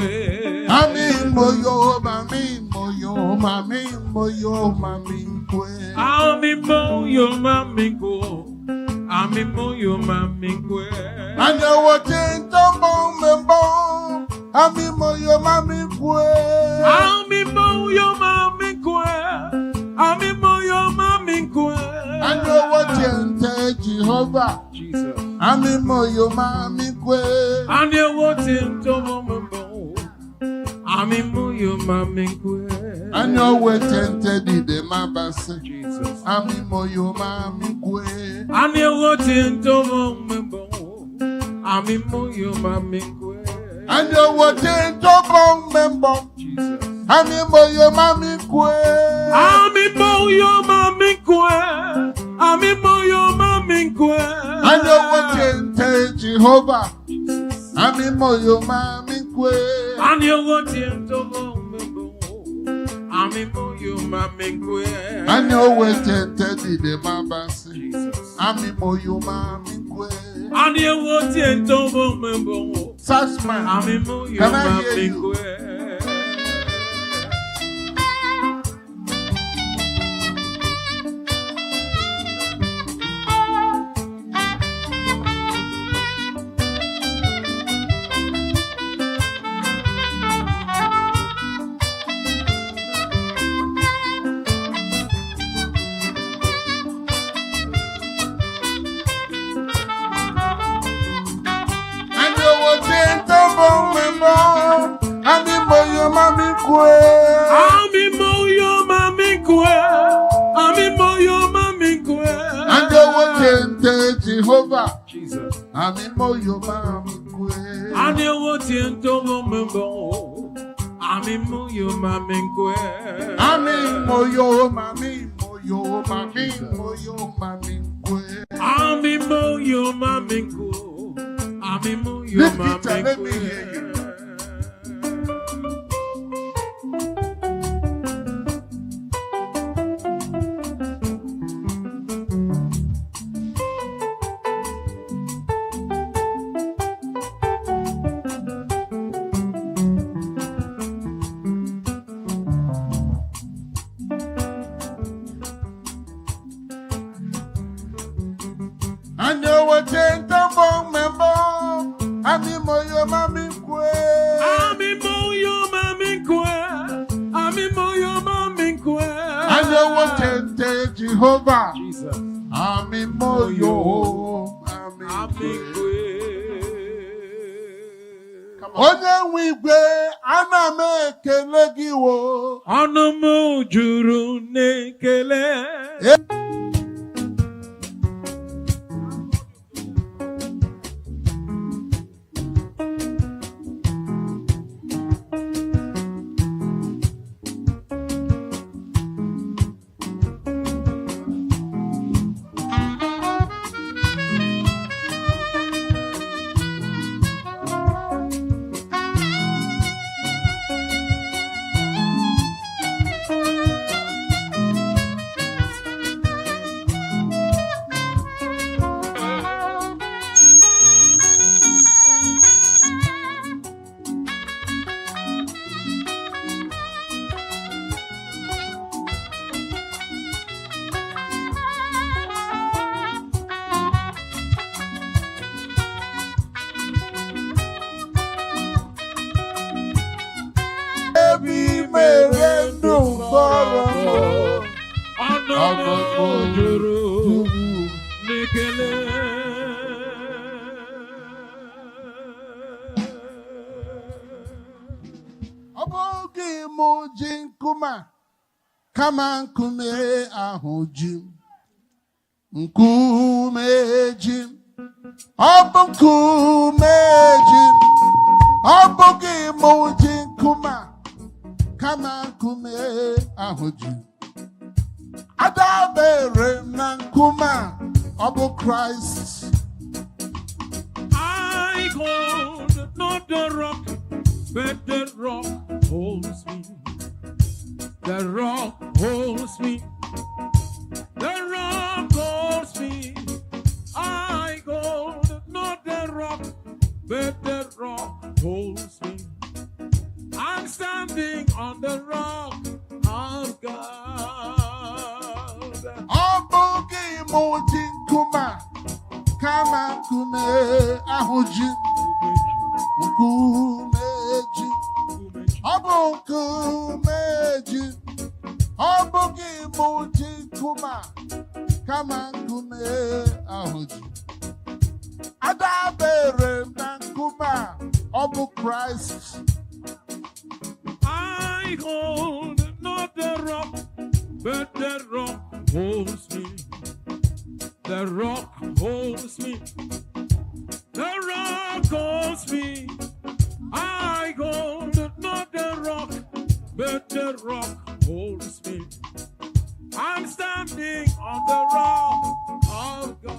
Ami moyo mami moyo mami moyo mami kwe. Ami moyo mami kwe. Ami moyo mami kwe. And you will change to bong membo. Ami moyo mami kwe. Ami moyo mami kwe. Ami moyo mami kwe. And you will change to Jehovah. Jesus. Ami moyo mami kwe. And you watching to membo. Ami moyo mami kwe. And you will change to the mabase. Jesus. Ami moyo mami kwe. And you watching to membo. Ami moyo mami kwe. And you will change to bong membo. Jesus. Ami moyo mami kwe. Ami moyo mami kwe. Ami moyo mami kwe. And you will change to Jehovah. Ami moyo mami kwe. And you watching to membo. Ami moyo mami kwe. And you will change to the mabase. Jesus. Ami moyo mami kwe. And you watching to membo. Such man. Ami moyo Can I hear mami you? kwe. And you will change to bong membo. Ami moyo mami kwe. Ami moyo mami kwe. Ami moyo mami kwe. And you will change to Jehovah. Jesus. Ami moyo mami kwe. And you watching to membo. Ami moyo mami kwe. Ami moyo mami moyo mami moyo mami kwe. Ami moyo mami kwe. Ami moyo Lift it mami and let me hear kwe. you. And you will change to bong membo. Ami moyo mami kwe. Ami moyo mami kwe. Ami moyo mami kwe. And you will change to Jehovah. Jesus. Ami moyo mami Ami kwe. kwe. Onye nwe igwe ana m ekele gị wo. Ọnụ m juru n'ekele. Juru Nikele. Obogi moji nkuma kama nkume ahụji nkume ji ọ bụ nkume ji ọ bụghị moji nkuma kama nkume ahụji adabere na nkuma ọ bụ Christ. I go not the rock, but the rock holds me. The rock holds me. The rock holds me. I go not the rock, but the rock holds me. I'm standing on the rock of God. Ọ bụghị moji nkuma kama nkume ahụji nkume ji ọ bụ nkume ji ọ bụghị moji nkuma kama nkume ahụji adabere na nkuma ọ bụ Christ. I hold not the rock, but the rock holds me. The rock holds me. The rock holds me. I hold not the rock, but the rock holds me. I'm standing on the rock of God.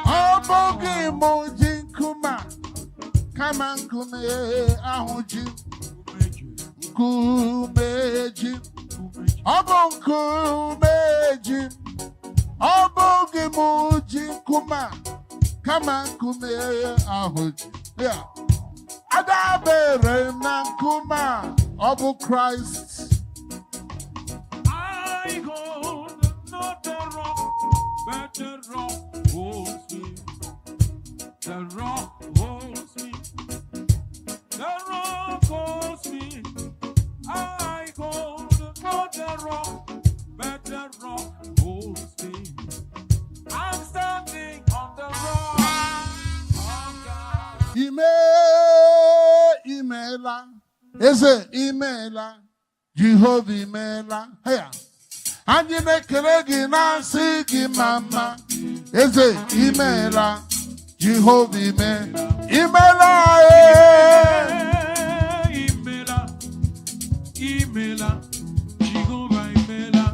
Obogi moji nkuma kama nkume ahụji nkume ji ọ bụ nkume ji ọ bụghị moji nkuma kama nkume ahụji adabere na nkuma ọ bụ Christ. I hold not the rock, but the rock holds me. The rock holds me. The rock holds me. I hold not the rock, but the rock holds me. I'm standing on the rock of God. Imela, eze imela, Jehovah imela. Heya, anyị na-ekele gị na-asị gị mama, eze imela, Jehovah imela, imela Imela, Imela, Jehovah Imela.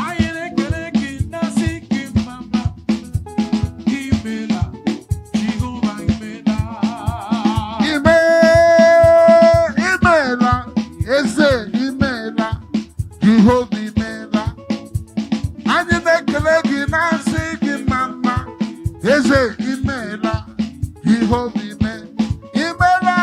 Anyị na-ekele gị na-asị gị mama, Imela, Jehovah Imela. Imela, eze imela, Jehovah imela. Anyị na-ekele gị na-asị gị mama, eze imela, Jehovah imela. Imela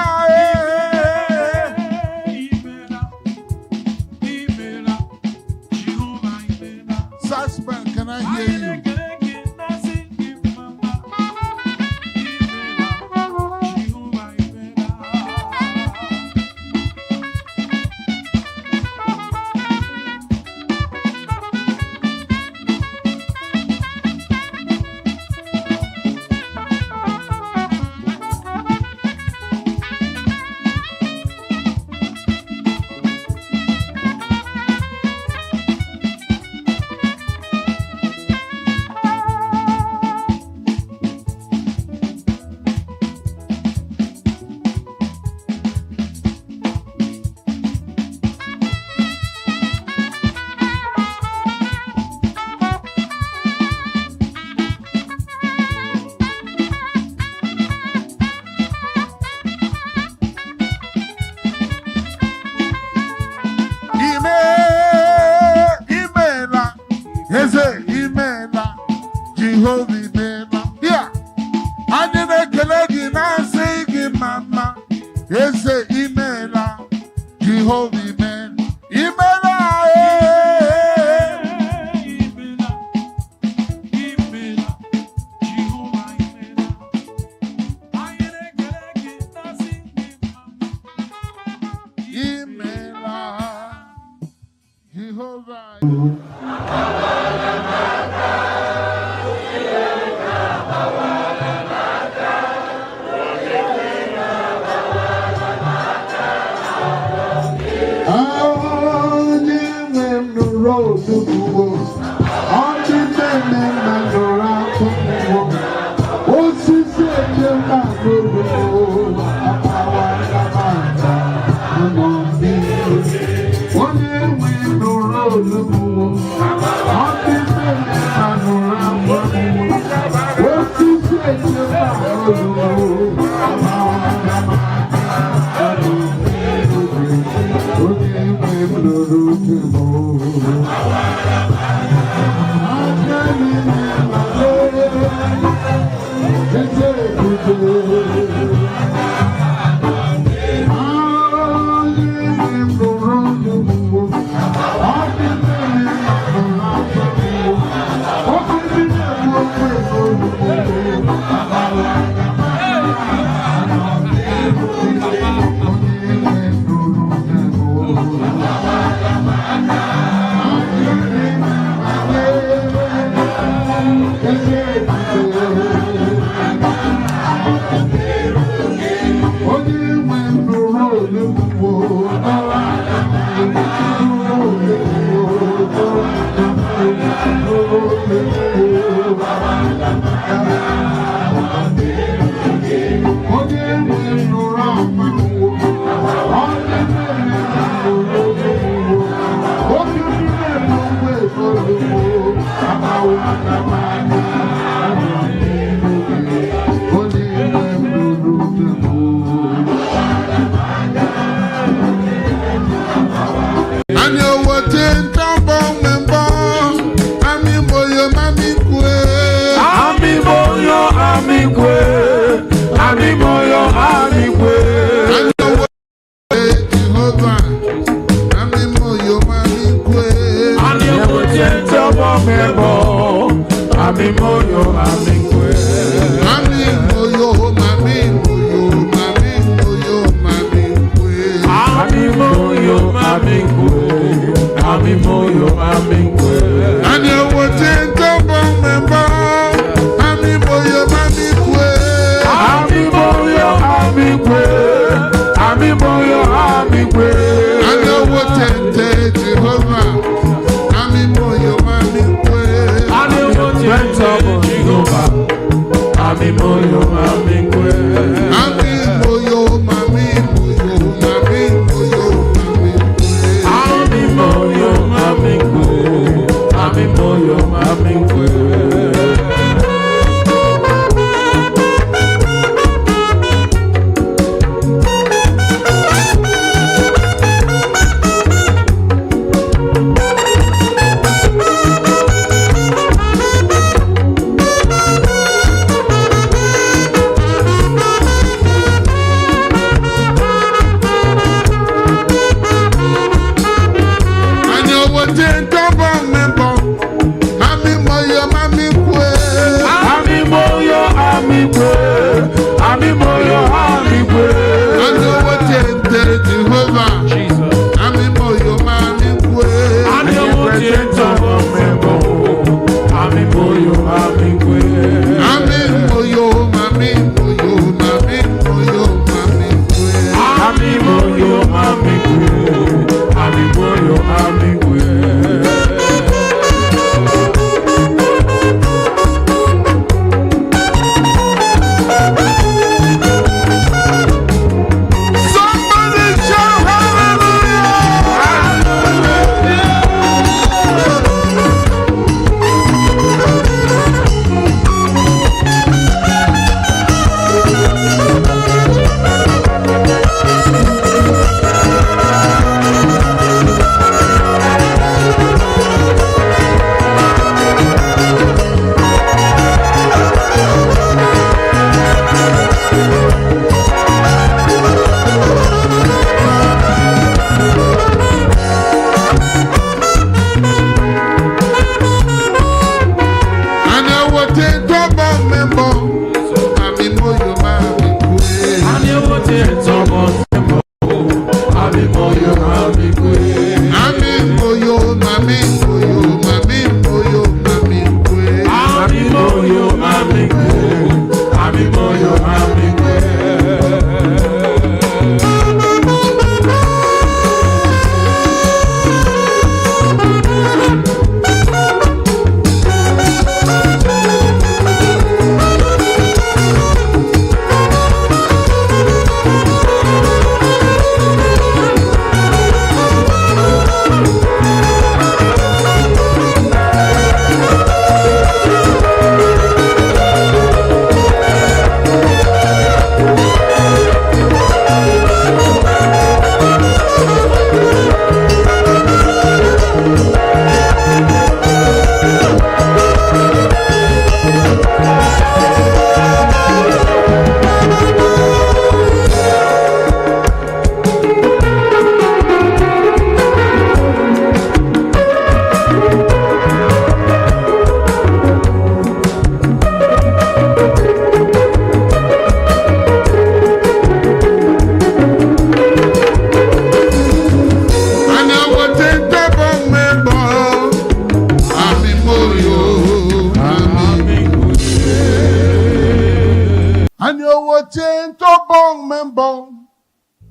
Jehovah imela. Yeah. Anyị na-ekele gị na-asị gị mama. Eze imela. Jehovah imela. Imela.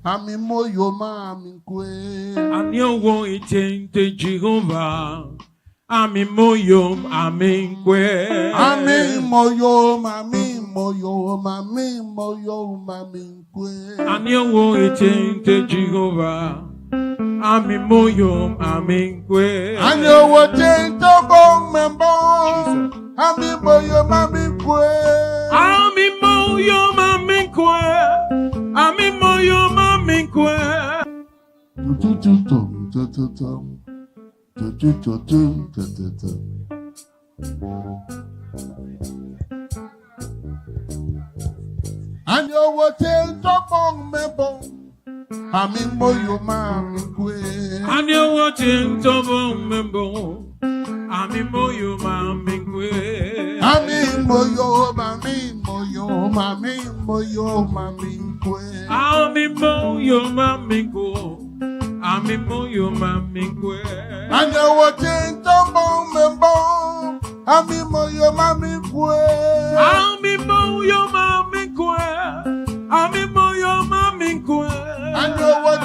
Ami moyo mami kwe. Ani owo itente Jehovah. Ami moyo mami kwe. Ami moyo mami kwe. Ani owo itente Jehovah. Ami moyo mami kwe. Ani owo tento bong membo. Ami moyo mami kwe. Ami moyo mami kwe. Ami moyo mami kwe. And you will tell Topong Mebo, Ami moyo mami kwe. And you watching Topong Mebo, Ami moyo mami kwe. Ami moyo mami kwe. Ami moyo mami kwe. Ami moyo mami kwe. And you will tell Topong Mebo, Ami moyo mami kwe. Ami moyo mami kwe. Ami moyo mami kwe. And you will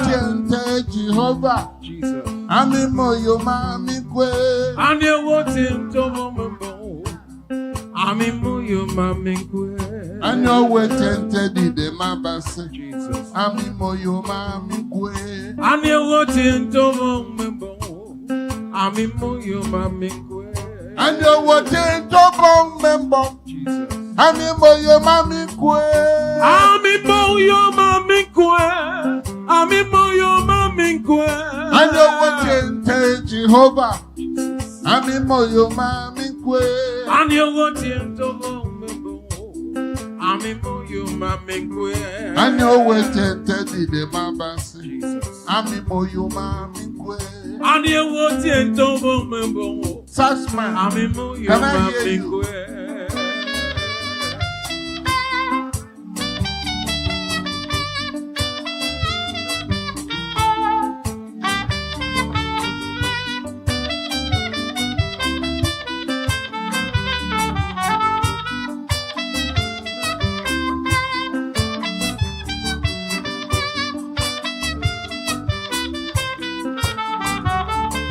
tell Jehovah, Jesus. Ami moyo mami kwe. And you watching Topong Mebo, Ami moyo mami kwe. And you will tell the mabase, Jesus. Ami moyo mami kwe. And you watching Topong Mebo, Ami moyo mami kwe. And you will tell Topong Membo, Jesus. Ami moyo mami kwe. Ami moyo mami kwe. Ami moyo mami kwe. And you will tell Jehovah, Ami moyo mami kwe. And you watching Topong Mebo, Ami moyo mami kwe. And you will tell the mabase, Jesus. Ami moyo mami kwe. And you watching Topong Mebo, Such man, Ami moyo Can I hear mami you? kwe.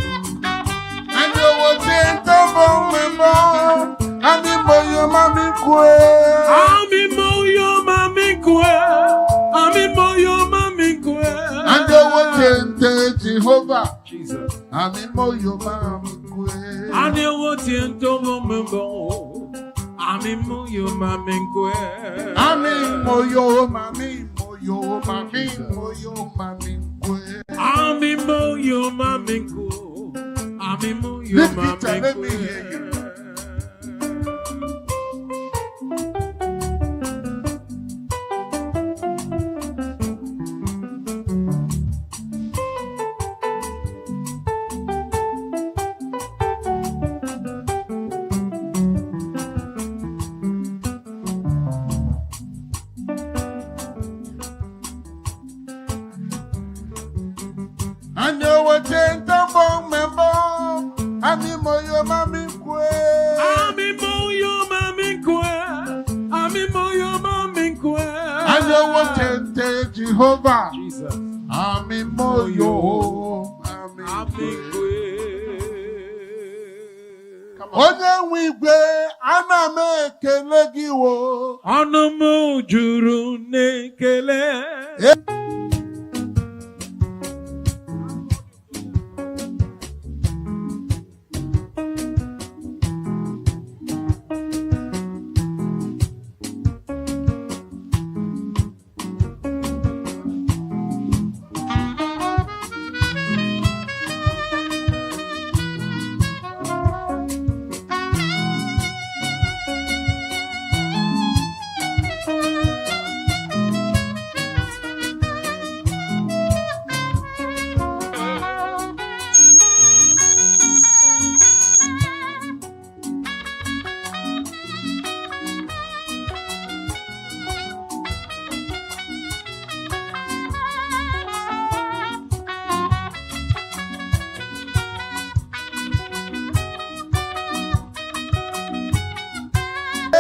and you will tell Topong Membo, Ami moyo mami kwe. Ami moyo mami kwe. Ami moyo mami kwe. And you will tell Jehovah, Jesus. Ami moyo mami kwe. And you watching Topong Mebo, Ami moyo mami kwe. Ami moyo mami kwe. Ami moyo mami kwe. Ami moyo Lift mami it up, let me kwe. hear you. And you will take the bone member. Ami moyo mami kwe. Ami moyo mami kwe. Ami moyo mami kwe. And you will take Jehovah. Jesus. Ami moyo Ami mami kwe. kwe. Onye nwe igwe ana m ekele gị wo. Ọnụ m juru n'ekele.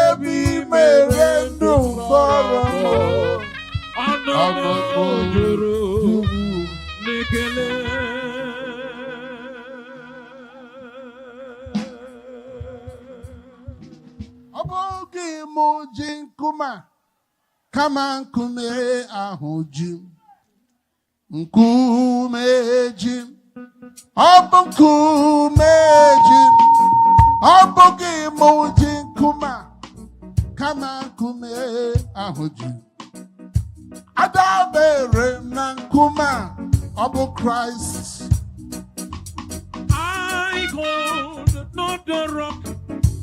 Ebi mere ndụ mkpọrọ. Ọnụ m juru Obogi mojin kuma kama nkume ahujim nkumeji nkumeji obogi mojin kuma kama nkume ahujim adabere na nkuma obo Christ. I hold not the rock,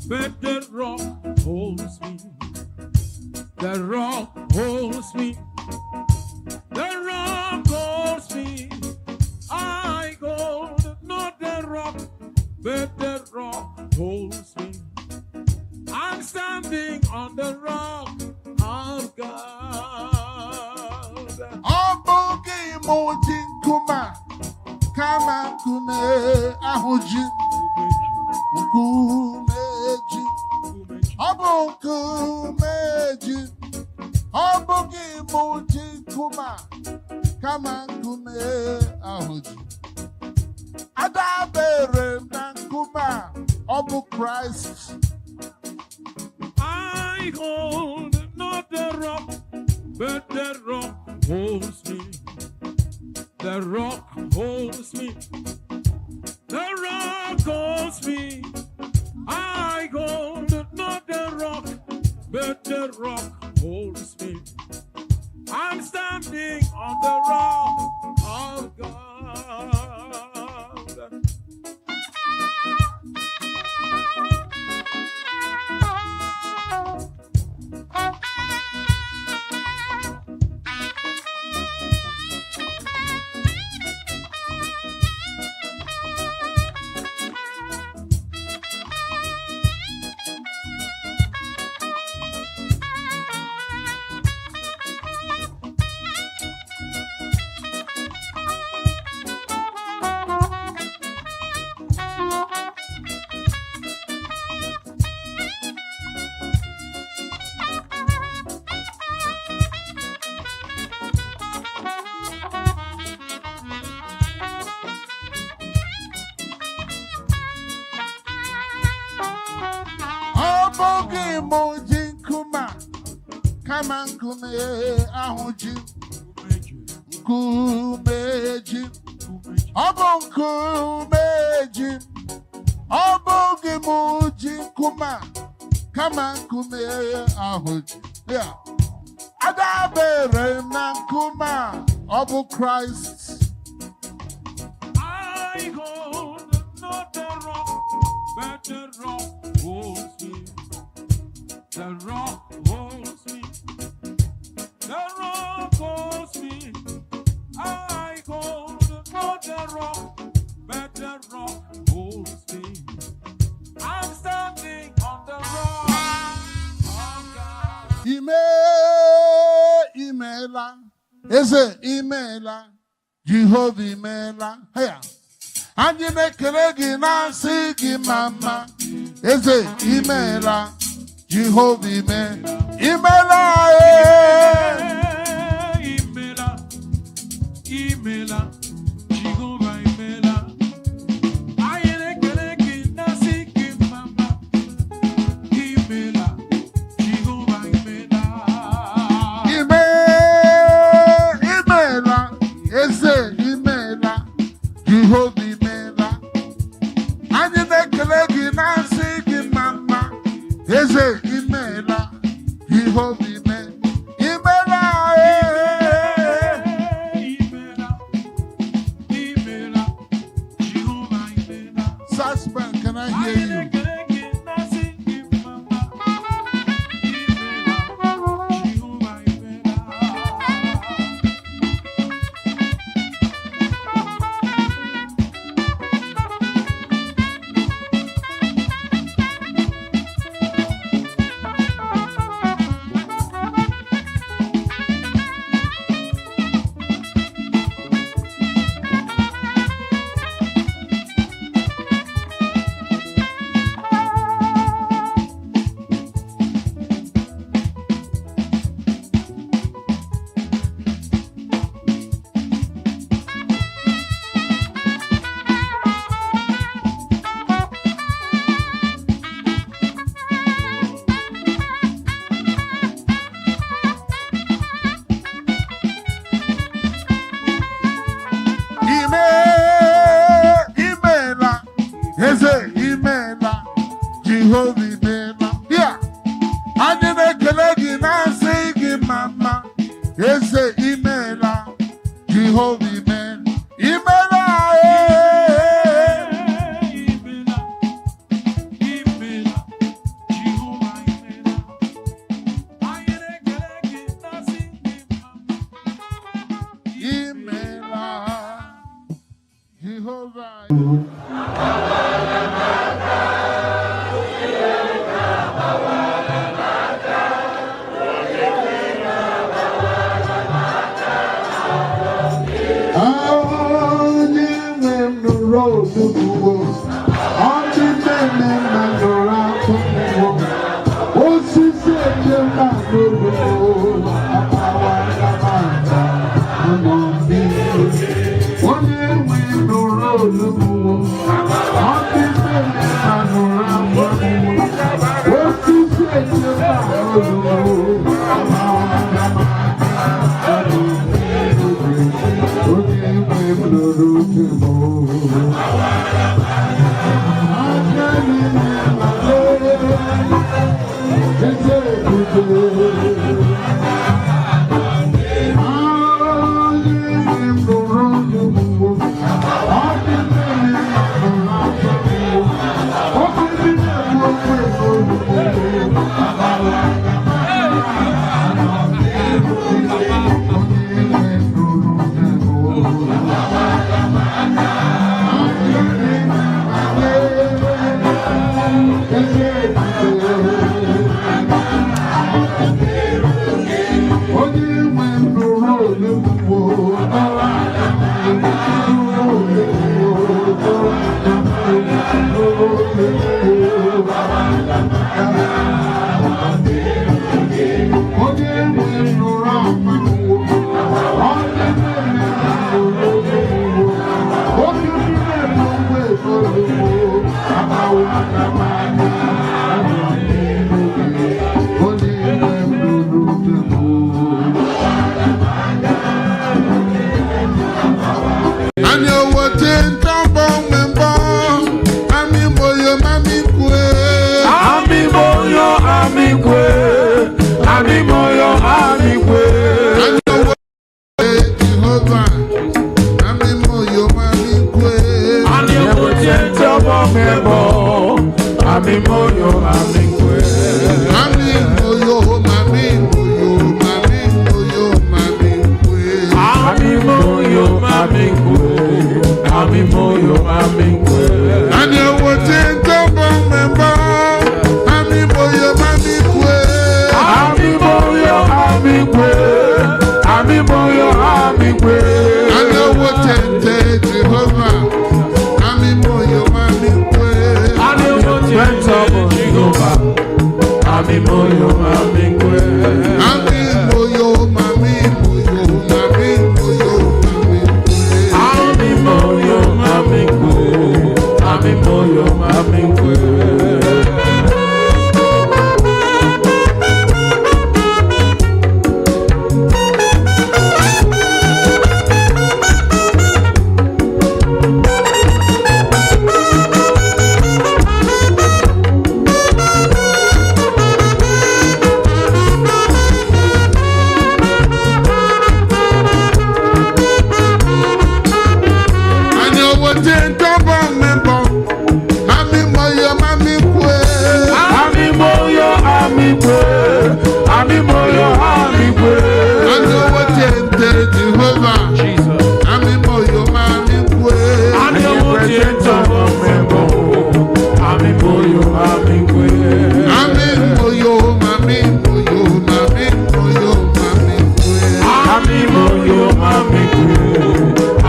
but the rock holds me. The rock holds me. The rock holds me. I hold not the rock, but the rock holds me. I'm standing on the rock of God. Obogi mojin kuma kama nkume ahujim nkumeji obo nkumeji obogi mojin kuma kama nkume ahujim adabere na nkuma obo Christ. I hold not the rock, but the rock holds me. The rock holds me. The rock holds me. I hold not the rock, but the rock holds me. I'm standing on the rock of God. Obogi mojin kuma kama nkume ahujim nkumeji obo nkumeji obogi mojin kuma kama nkume ahujim. Yeah. Adabere na nkuma obo Christ. I hold not the rock, but the rock holds me. The rock holds me. The rock holds me. I hold not the rock, but the rock holds me. I'm standing on the rock of God. Imela. Eze imela. Jehovah imela. Hey. Anyị na-ekele gị na-asị gị mama. Eze imela. Jehovah imela. Imela. Imela. Imela. Jehovah imela. Anyị na-ekele gị na-asị gị mama. Imela. Jehovah imela. Imela. Eze imela. Jehovah imela. Anyị na-ekele gị na-asị gị mama. Eze imela. Jehovah imela. Imela. Imela. Jehovah imela. Suspect, can I hear you? Eze imela, Jehovah imela. Yeah. Anyị na-ekele gị na-asị gị mama. Eze imela, Jehovah imela. Imela, Jehovah.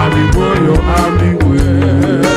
Ami moyo, ami kwe.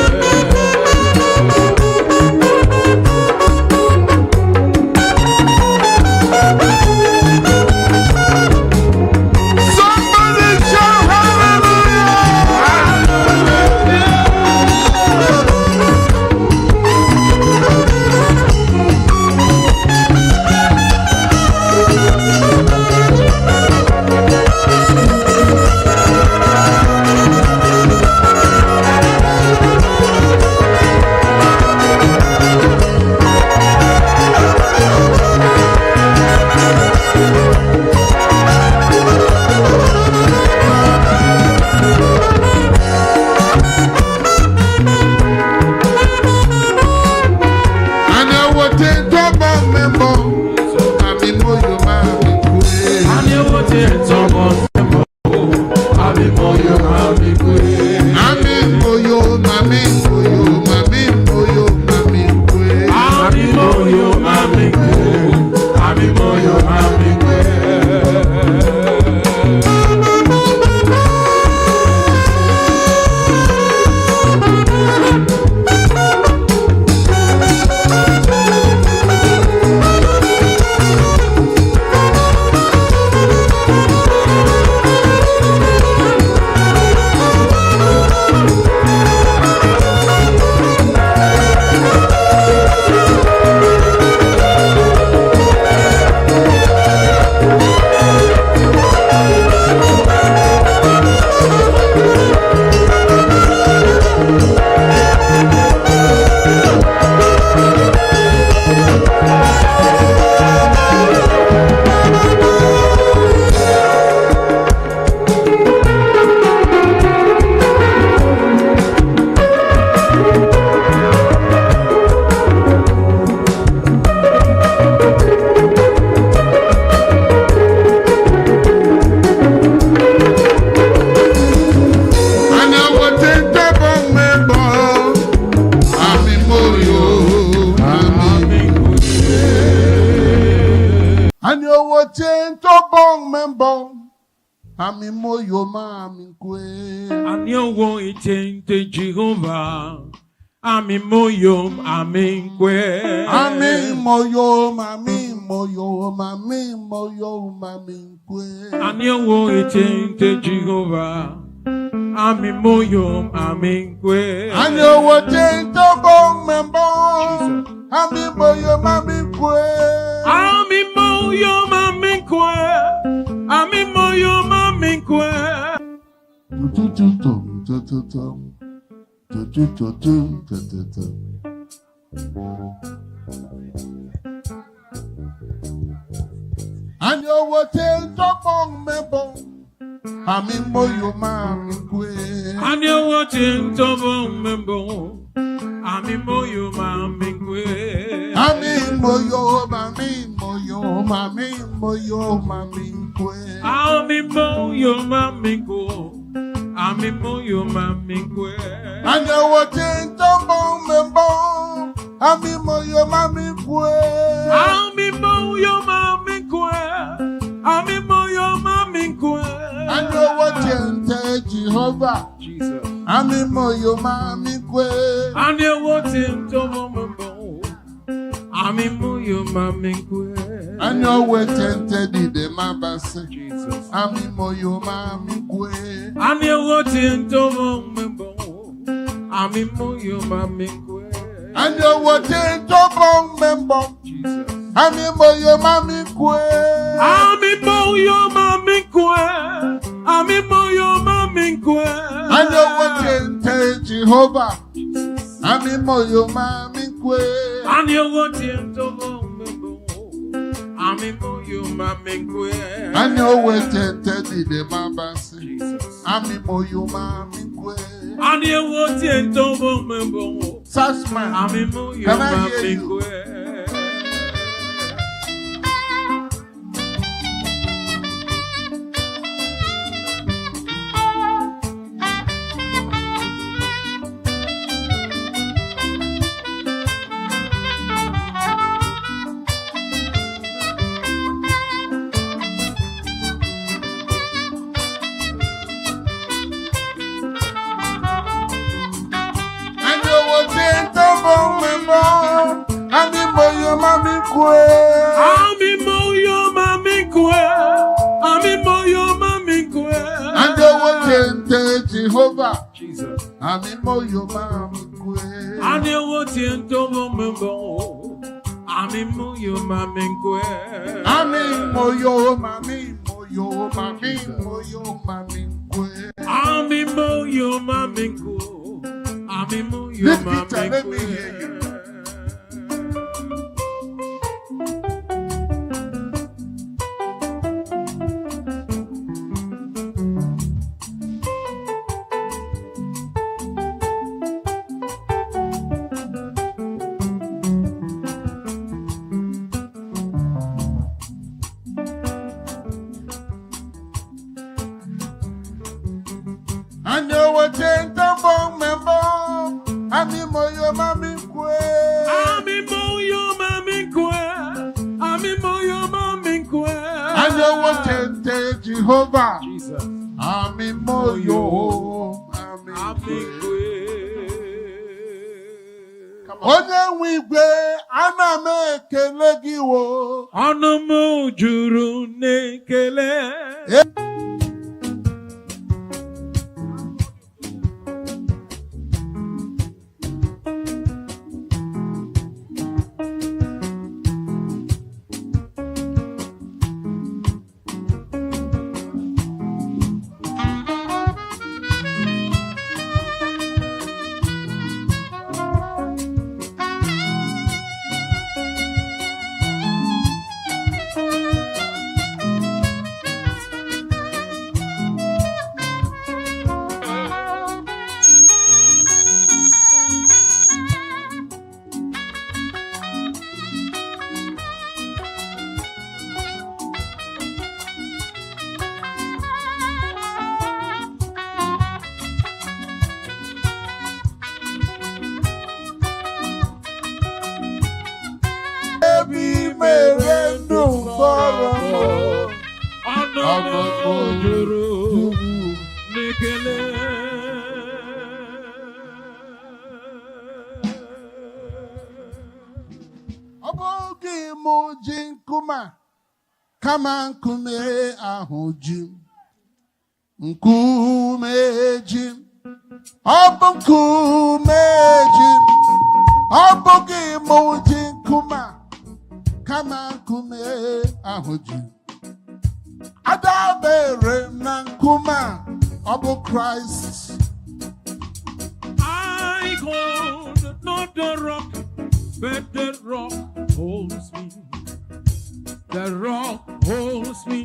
Ami moyo mami kwe. Ani owo itente Jehovah. Ami moyo mami kwe. Ami moyo mami moyo mami moyo mami kwe. Ani owo itente Jehovah. Ami moyo mami kwe. Ani owo tento bong membo. Ami moyo mami kwe. Ami moyo mami kwe. Ami moyo mami kwe. Ani owo tento bong membo. Ami moyo mami kwe. Ani owo tento bong membo. Ami moyo mami kwe. Ami moyo mami moyo mami moyo mami kwe. Ami moyo mami kwe. Ami moyo mami kwe. Ani owo tento bong membo. Ami moyo mami kwe. Ami moyo mami kwe. Ami moyo mami kwe. Ani owo tente Jehovah. Jesus. Ami moyo mami kwe. Ani owo tento mombo. Ami moyo mami kwe. Ani owo tente dide mabase. Jesus. Ami moyo mami kwe. Ani owo tento mombo. Ami moyo mami kwe. Ani owo tento bong membo. Jesus. Ami moyo mami kwe. Ami moyo mami kwe. Ami moyo mami kwe. Ani owo tente Jehovah. Ami moyo mami kwe. Ani owo tento mombo. Ami moyo mami kwe. Ani owo tente dide mabase. Jesus. Ami moyo mami kwe. Ani owo tento mombo. Sussman, Ami moyo can I hear mami you? kwe. Ani owo tento bong membo. Ami moyo mami kwe. Ami moyo mami kwe. Ami moyo mami kwe. Ani owo tente Jehovah. Jesus. Ami moyo mami kwe. Ani owo tento mombo. Ami moyo mami kwe. Ami moyo mami moyo mami moyo mami kwe. Ami moyo mami kwe. Ami moyo Lift it mami up, let me hear kwe. you. And you will change the bone member. Ami moyo mami kwe. Ami moyo mami kwe. Ami moyo mami kwe. And you will change Jehovah. Jesus. Ami moyo mami kwe. Onye nwigwe ana m ekele gị wo. Ọnụ m juru n'ekele. Kama nkume ahụ ji nkume ji ọ bụ nkume ji ọ bụghị mụ ji nkume kama nkume ahụ ji adabere m na nkume ọ bụ Christ. I hold not the rock, but the rock holds me. The rock holds me.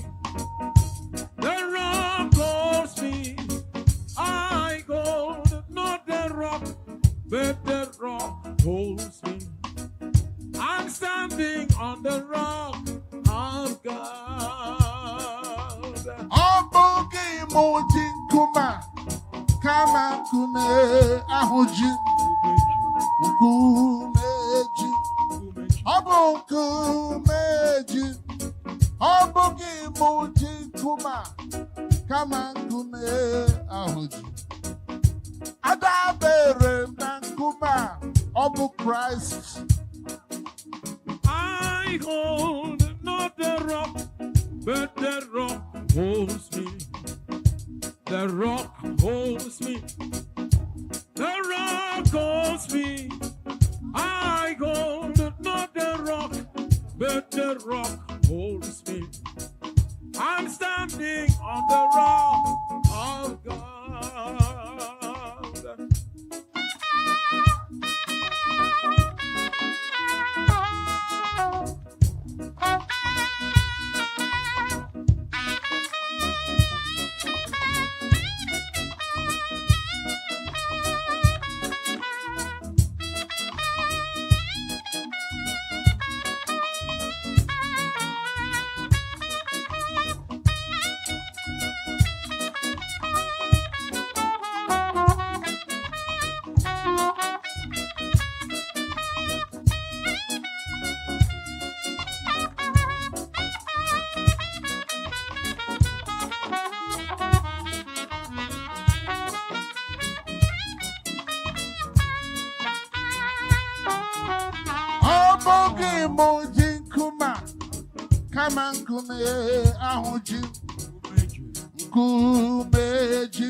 The rock holds me. I hold not the rock, but the rock holds me. I'm standing on the rock of God. Ọbụghị mụ ji nkume kama nkume ahụ ji nkume ji ọ bụ nkume ji ọ bụghị mụ ji nkume kama nkume ahụ ji adabere m na nkume ọ bụ Christ. I hold not the rock, but the rock holds me. The rock holds me. The rock holds me. I hold not the rock, but the rock holds me. I'm standing on the rock of God. Kama nkume ahụ ji nkume ji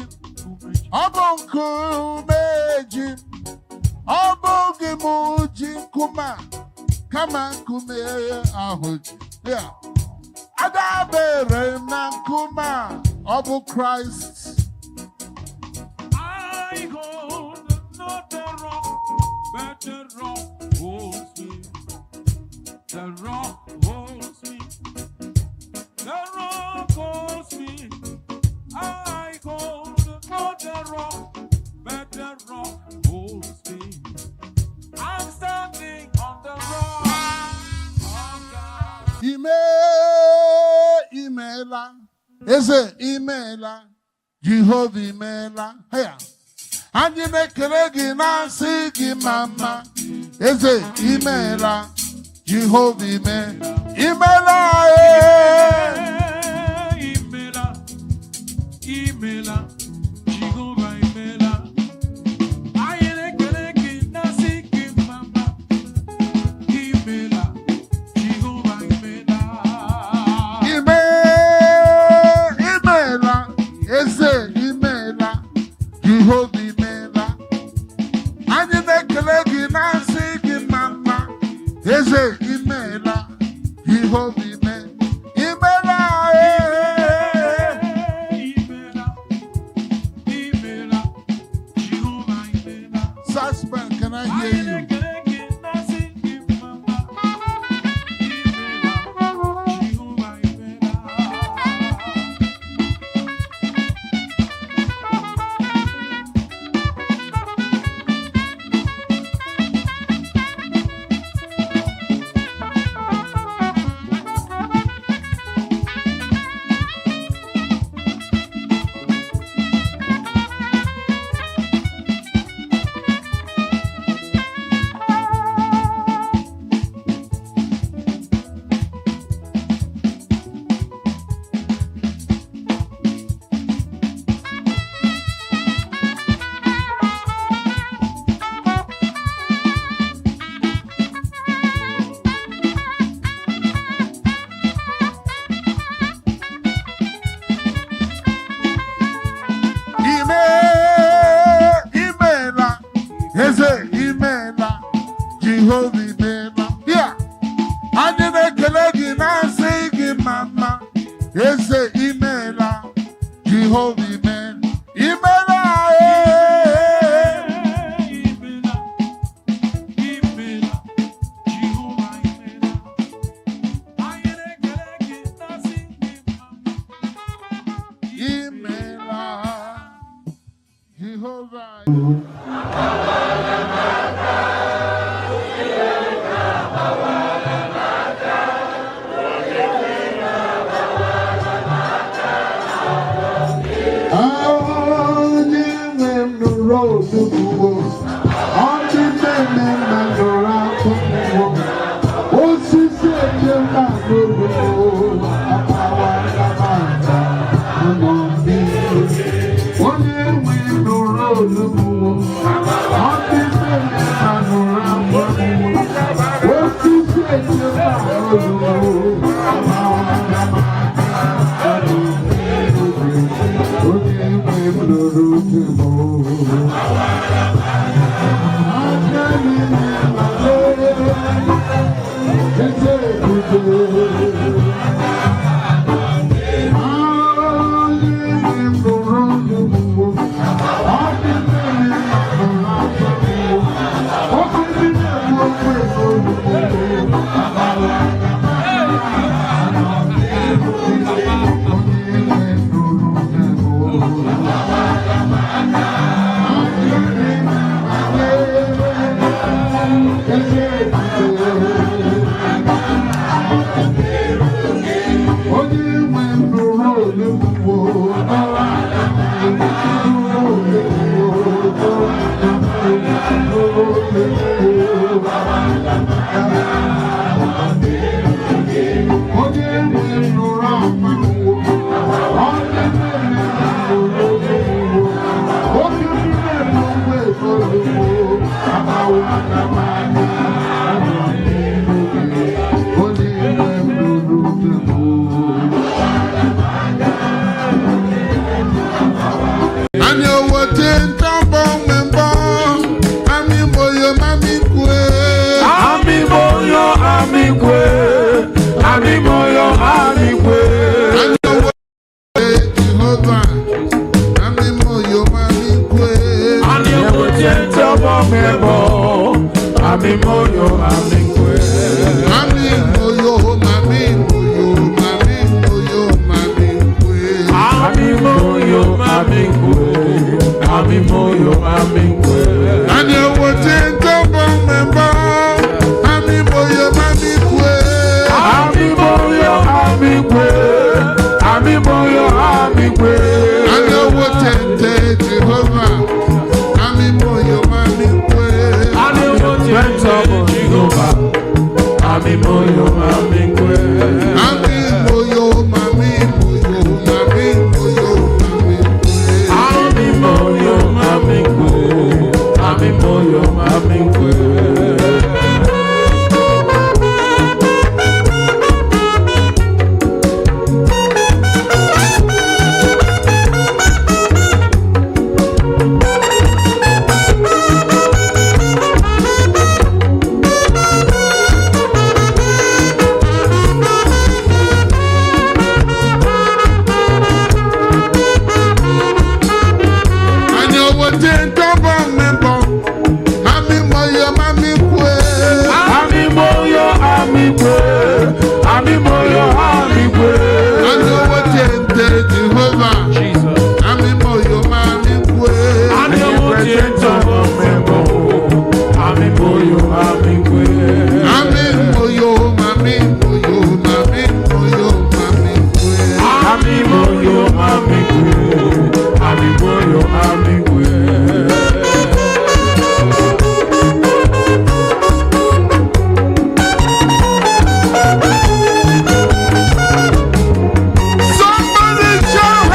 ọ bụ nkume ji ọ bụghị mụ ji nkume kama nkume ahụ ji adabere m na nkume ọ bụ Christ. I hold not the rock, but the rock holds me. The rock holds me. The rock holds me. I hold not the rock, but the rock holds me. I'm standing on the rock of God. Imela, eze imela, Jehovah imela. Hey. Anyị na-ekele gị na-asị gị mama. Eze imela. Jehovah imela. Imela. Imela. Imela. Jehovah imela. Anyị na-ekele gị na-asị gị mama. Imela. Jehovah imela. Imela. Eze imela. Jehovah imela. Anyị na-ekele gị na-asị gị mama. Eze imela. Jehovah imela. Imela. Imela. Jehovah imela. Suspect, can I hear you? Jehovah imela. Yeah. Anyị na-ekele gị na-asị gị mama. Eze imela. Jehovah imela. Imela. Imela. Imela. Jehovah imela. Anyị na-ekele gị na-asị gị mama. Imela. Jehovah. bong membo. Ami moyo mami kwe. Ami moyo ami kwe. Ami moyo ami kwe. Ano wotente Jehovah. Jesus. Ami moyo mami kwe. Ani wotente bong membo. Ami moyo ami kwe. Ami moyo mami moyo mami moyo mami kwe. Ami moyo ami kwe. Ami moyo ami kwe. Somebody shout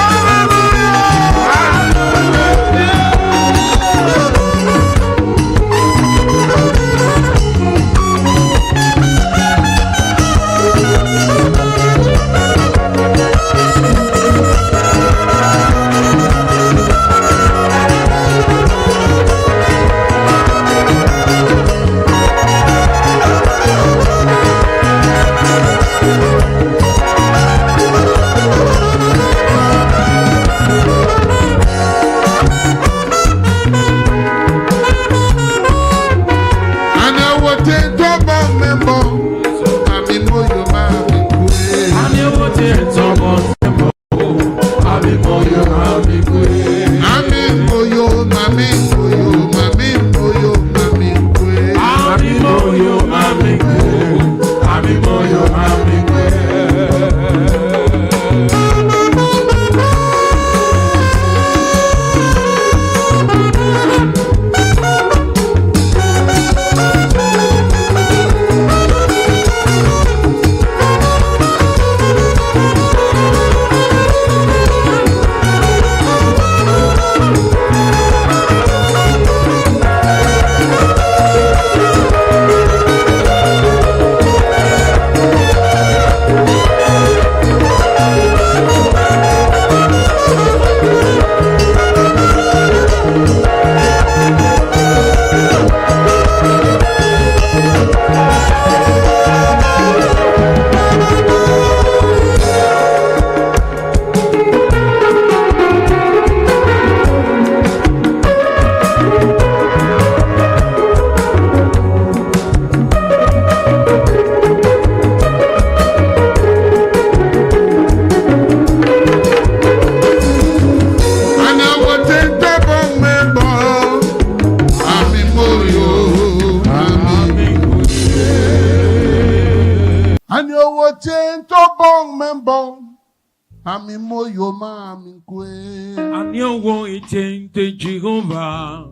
Ami moyo mami kwe. Ani owo itente Jehovah.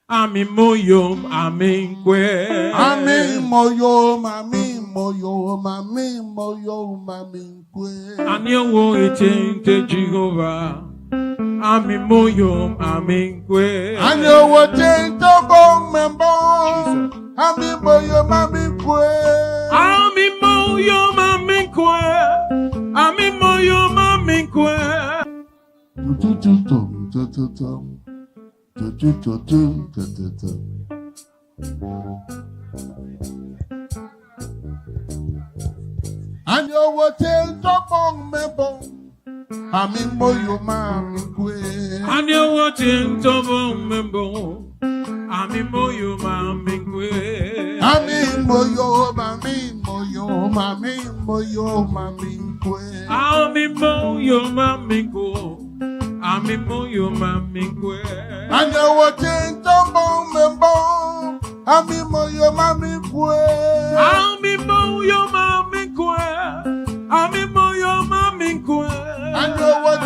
Ami moyo ami kwe. Ami moyo mami moyo mami moyo mami kwe. Ani owo itente Jehovah. Ami moyo ami kwe. Ani owo tento bong membo. Ami moyo mami kwe. Ami moyo mami kwe. Ami moyo mami kwe. And you will tell the bong membo. Ami moyo mami kwe. And you watching to membo. Ami moyo mami kwe. Ami moyo mami moyo mami moyo mami kwe. Ami moyo mami kwe. Ami moyo mami kwe. And you will tell the bong membo. Ami moyo mami kwe. Ami moyo mami kwe. Ami moyo mami kwe. And you will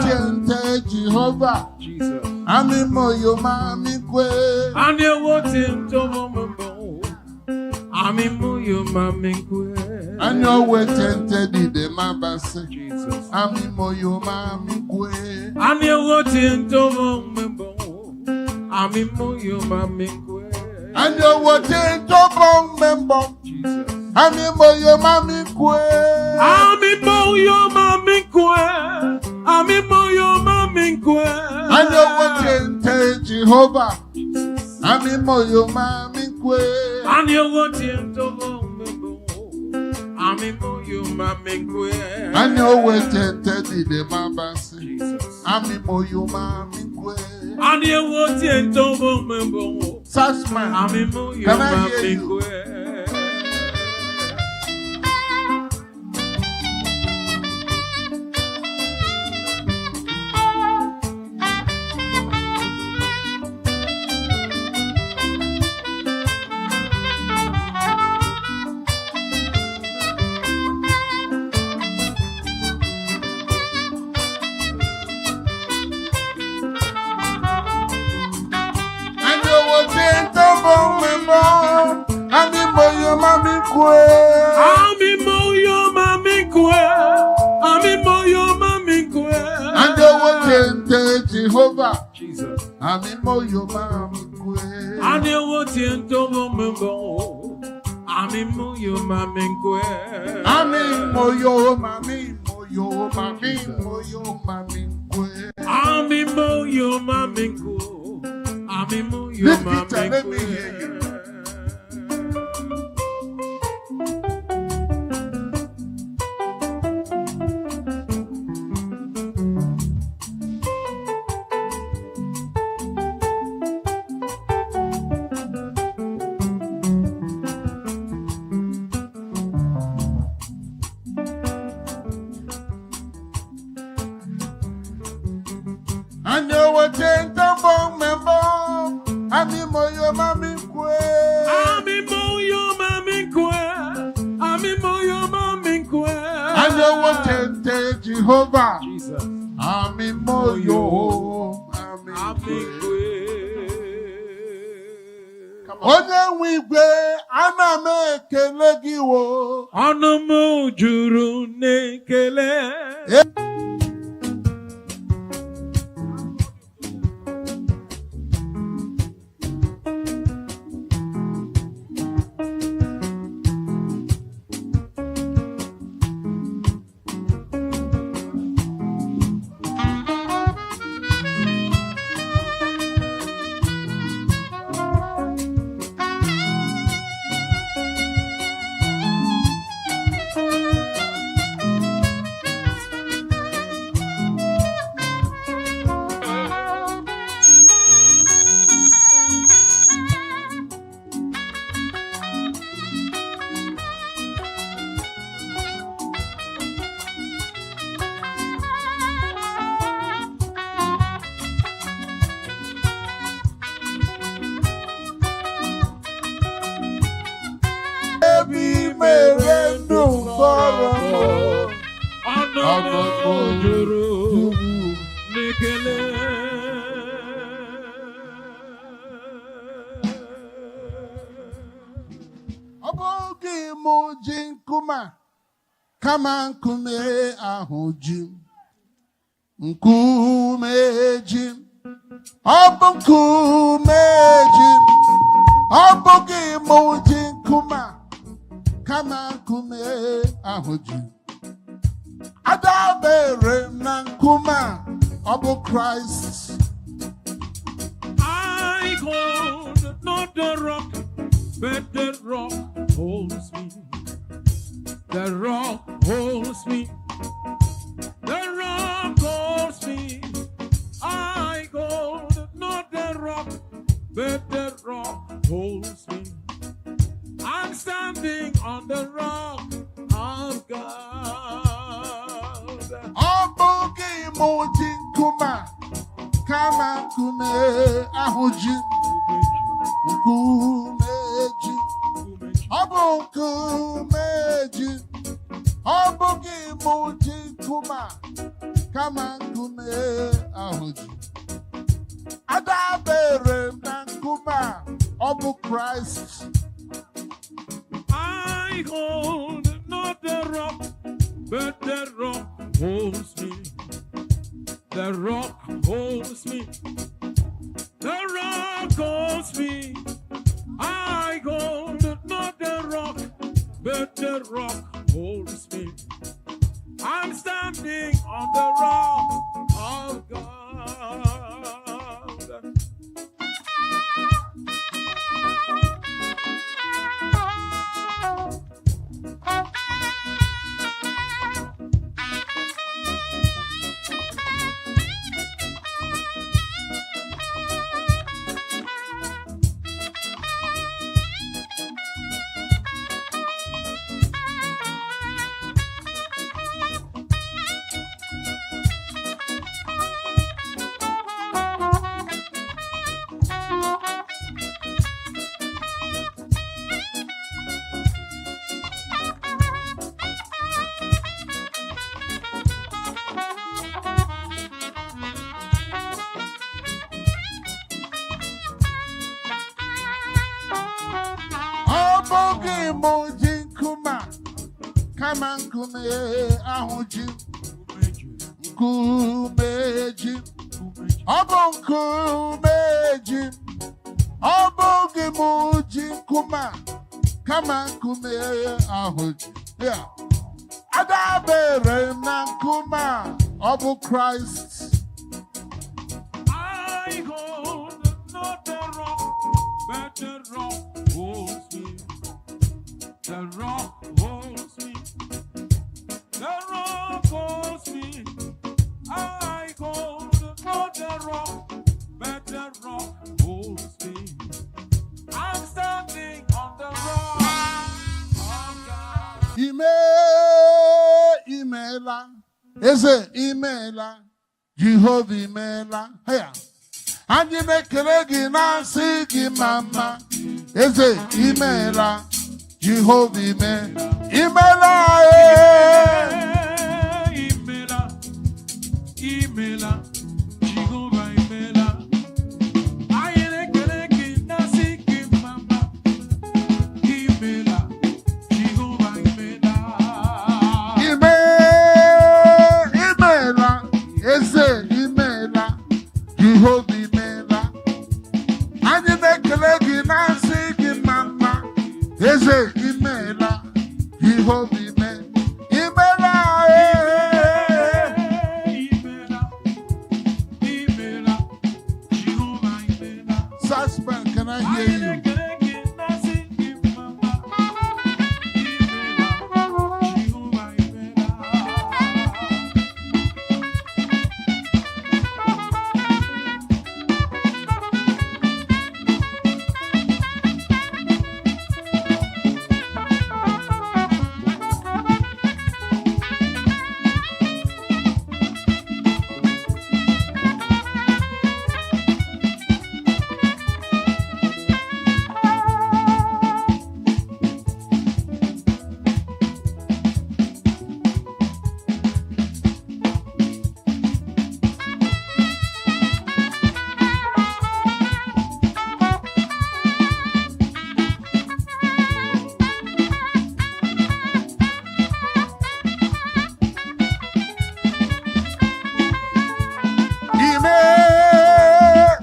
tell Jehovah. Jesus. Ami moyo mami kwe. And you watching to membo. Ami moyo mami kwe. And you will tell the mabase. Jesus. Ami moyo mami kwe. And you watching to membo. Ami moyo mami kwe. And you will tell the bong membo. Jesus. Ami moyo mami kwe. Ami moyo mami kwe. Ami moyo mami kwe. And you will tell Jehovah. Ami moyo mami kwe. And you watching to membo. Ami moyo mami kwe. And you will tell the mabase. Jesus. Ami moyo mami kwe. Such man. Can I hear you? Jehovah, Jesus. Amimo yo mami kwe. Ane wo tiento mombo. Amimo yo mami kwe. Amimo yo mami yo mami yo mami kwe. Amimo yo mami kwe. Amimo yo mami kwe. Let me hear you. I know what ain't the bone member. Amimo yo mami kwe. Amimo yo mami kwe. Amimo yo mami kwe. I know what ain't the Jehovah. Jesus. Amimo yo mami kwe. Onye wigwe ana me ekele gi wo. Ọnụ m juru n'ekele. Obogi moji nkuma kama nkume ahụji nkume ji ọbụ nkume ji obogi moji nkuma kama nkume ahụji adabere na nkuma ọbụ Christ. I hold not the rock, but the rock holds me. The rock holds me. The rock holds me. I hold not the rock, but the rock holds me. I'm standing on the rock of God. Obogi moji nkuma kama nkume ahụji nkume ji ọbụ nkume ji obogi moji nkuma kama nkume ahụji adabere na nkuma ọbụ Christ. I hold not the rock, but the rock holds me. The rock holds me. The rock holds me. I hold not the rock, but the rock holds me. I'm standing on the rock of God. Abogi moji kuma. Kama nkume ahuji. Nkumeji. Abo nkumeji. Abogi moji kuma. Kama nkume ahuji. Yeah. Adabere na kuma. Abo Christ. I hold not the rock, but the rock holds me. The rock holds me. The rock holds me. I hold not the rock, but the rock holds me. I'm standing on the rock of God. Imela. Is it Imela? Jehovah Imela. Hey. And you make a leg na sigi mama. Is it Imela? Jehovah Imela. Imela. Imela. Imela. Jehovah Imela. I ain't a leg na sigi mama. Imela. Jehovah Imela. Imela. Is it Imela? Jehovah Imela. And you make a leg na sigi mama. Is it Imela? Jehovah Imela. Imela. Imela. Imela. Jehovah Imela. Suspect, can I hear you?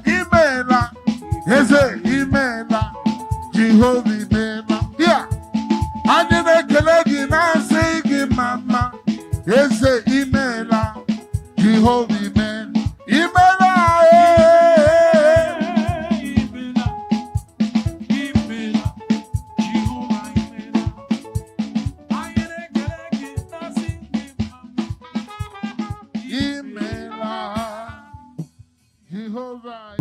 Imela. Is it Imela? Jehovah Imela. Yeah. And you make a leg na sigi mama. Is it Imela? Jehovah Imela. Imela. Jehovah.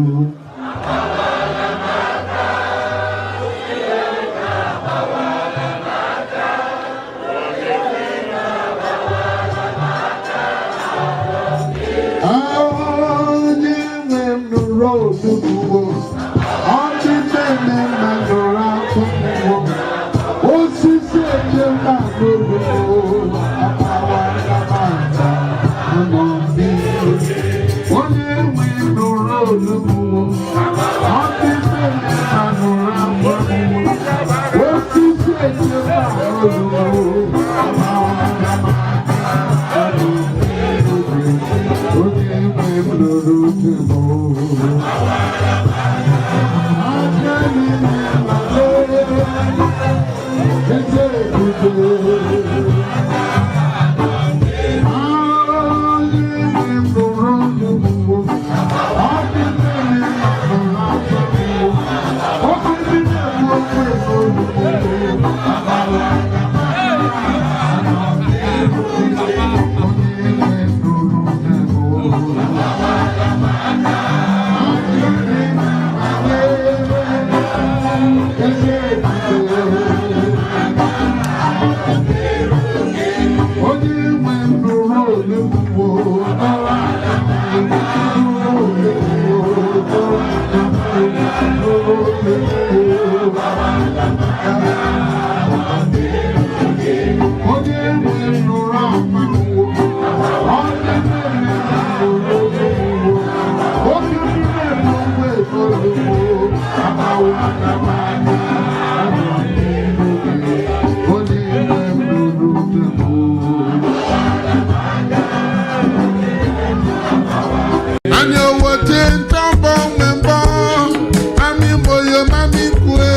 mami kwe.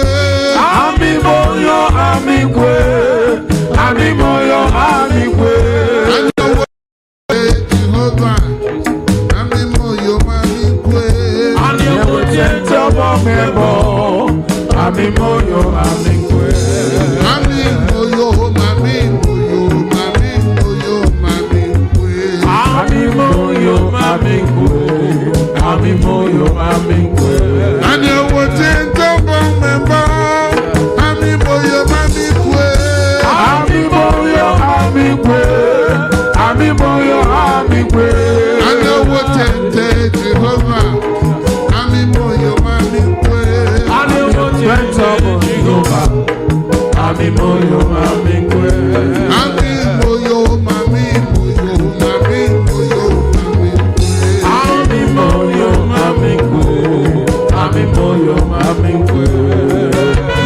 Ami moyo ami kwe. Ami moyo ami kwe. Jehovah. Ami moyo mami kwe. Ani wotiento bomebo. Ami moyo ami kwe. Ami moyo mami moyo mami moyo mami kwe. Ami moyo ami kwe. Ami moyo ami kwe. Ani wotiento bomebo. Ami moyo mami kwe. Ami moyo ami kwe. Ami moyo ami kwe. Ani wotiente Jehovah. Ami moyo mami kwe. Ani wotiento Jehovah. Ami moyo ami kwe. Ami moyo mami moyo mami moyo mami kwe. Ami moyo ami kwe. Ami moyo ami kwe.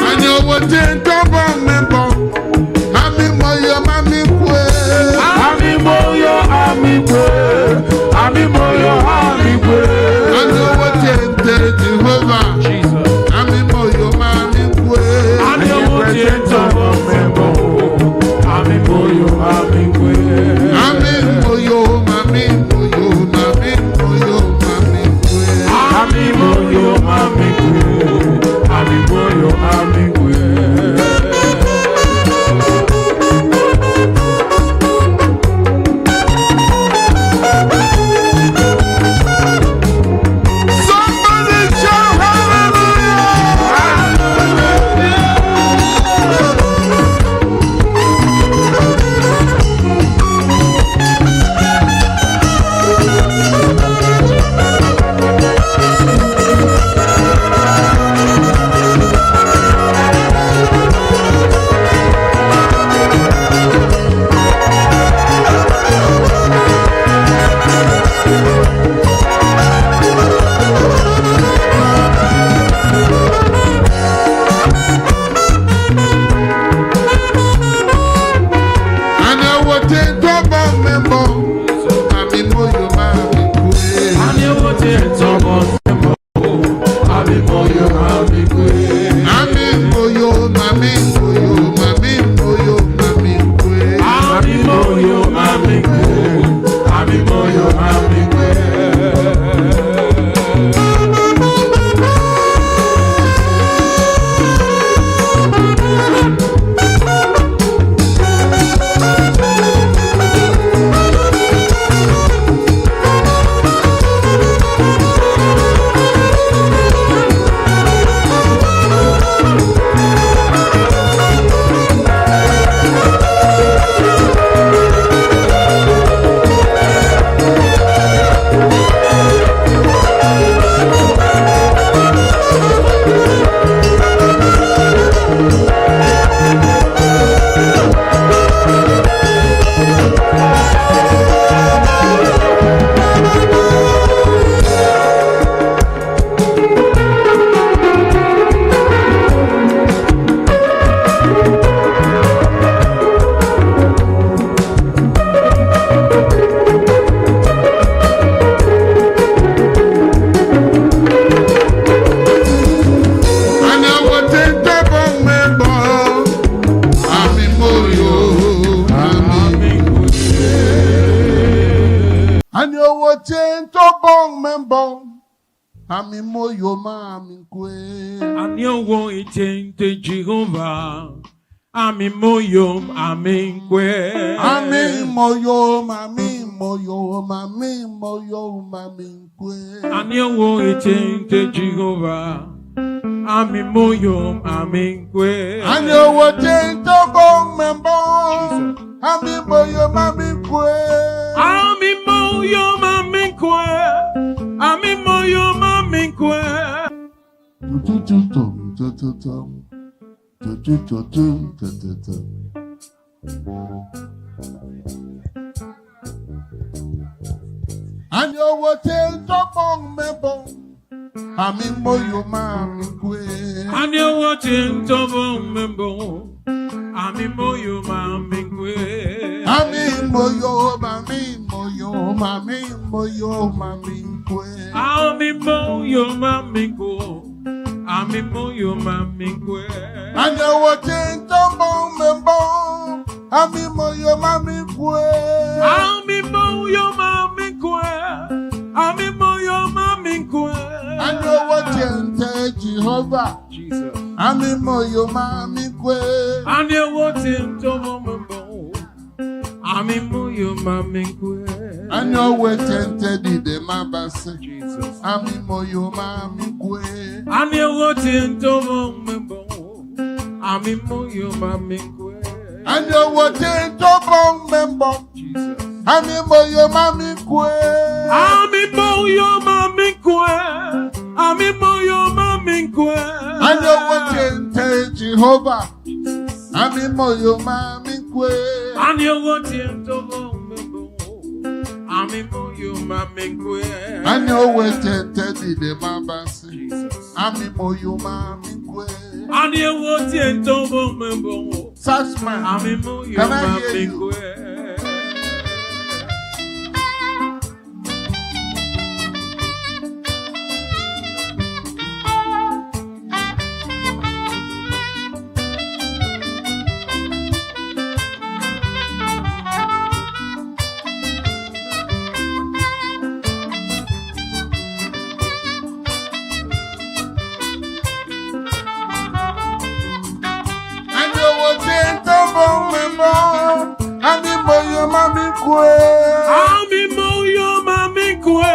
Ani wotiento bomebo. Ami moyo mami kwe. Ami moyo ami kwe. Ami moyo ami kwe. Ani wotiente Jehovah. Ami moyo mami kwe. Ani wotiento bomebo. Ami moyo ami kwe. Ami moyo mami moyo mami moyo mami kwe. Ami moyo ami kwe. Ami moyo ami kwe. Somebody shout Ani wotiento bomebo. Ami moyo mami kwe. Ani wotiento bomebo. Ami moyo ami kwe. Ami moyo mami moyo mami moyo mami kwe. Ami moyo ami kwe. Ami moyo ami kwe. Ami moyo mami kwe. Ani owo itente Jehovah. Ami moyo ami kwe. Ami moyo mami moyo mami moyo mami kwe. Ani owo itente Jehovah. Ami moyo ami kwe. Ani owo tento bong membo. Ami moyo mami kwe. Ami moyo mami kwe. Ami moyo mami kwe. And you will tell Tobong Mebo. Ami moyo mami kwe. And you watching Tobong Mebo. Ami moyo mami kwe. Ami moyo mami moyo mami moyo mami kwe. Ami moyo mami kwe. Ami moyo mami kwe. And you watching Tobong Mebo. Ami moyo mami kwe. Ami moyo mami kwe. Ami moyo mami kwe. And you watching Jehovah. Jesus. Ami moyo mami kwe. And you watching Tobong Mebo. Ami moyo mami kwe. And you watching Teddy de Mabase. Jesus. Ami moyo mami kwe. And you watching Tobong Mebo. Ami moyo mami kwe. And you watching Tobong Mebo. Jesus. Ami moyo mami kwe. Ami moyo mami kwe. Ami moyo mami kwe. And you watching Jehovah. Ami moyo mami kwe. And you watching Tobong Mebo. Ami moyo mami kwe. And you watching Teddy de Mabase. Jesus. Ami moyo mami kwe. And you watching Tobong Mebo. Such man. Ami moyo Can I hear mami you? kwe. And you watching Tobong Mebo. Ami moyo mami kwe. Ami moyo mami kwe.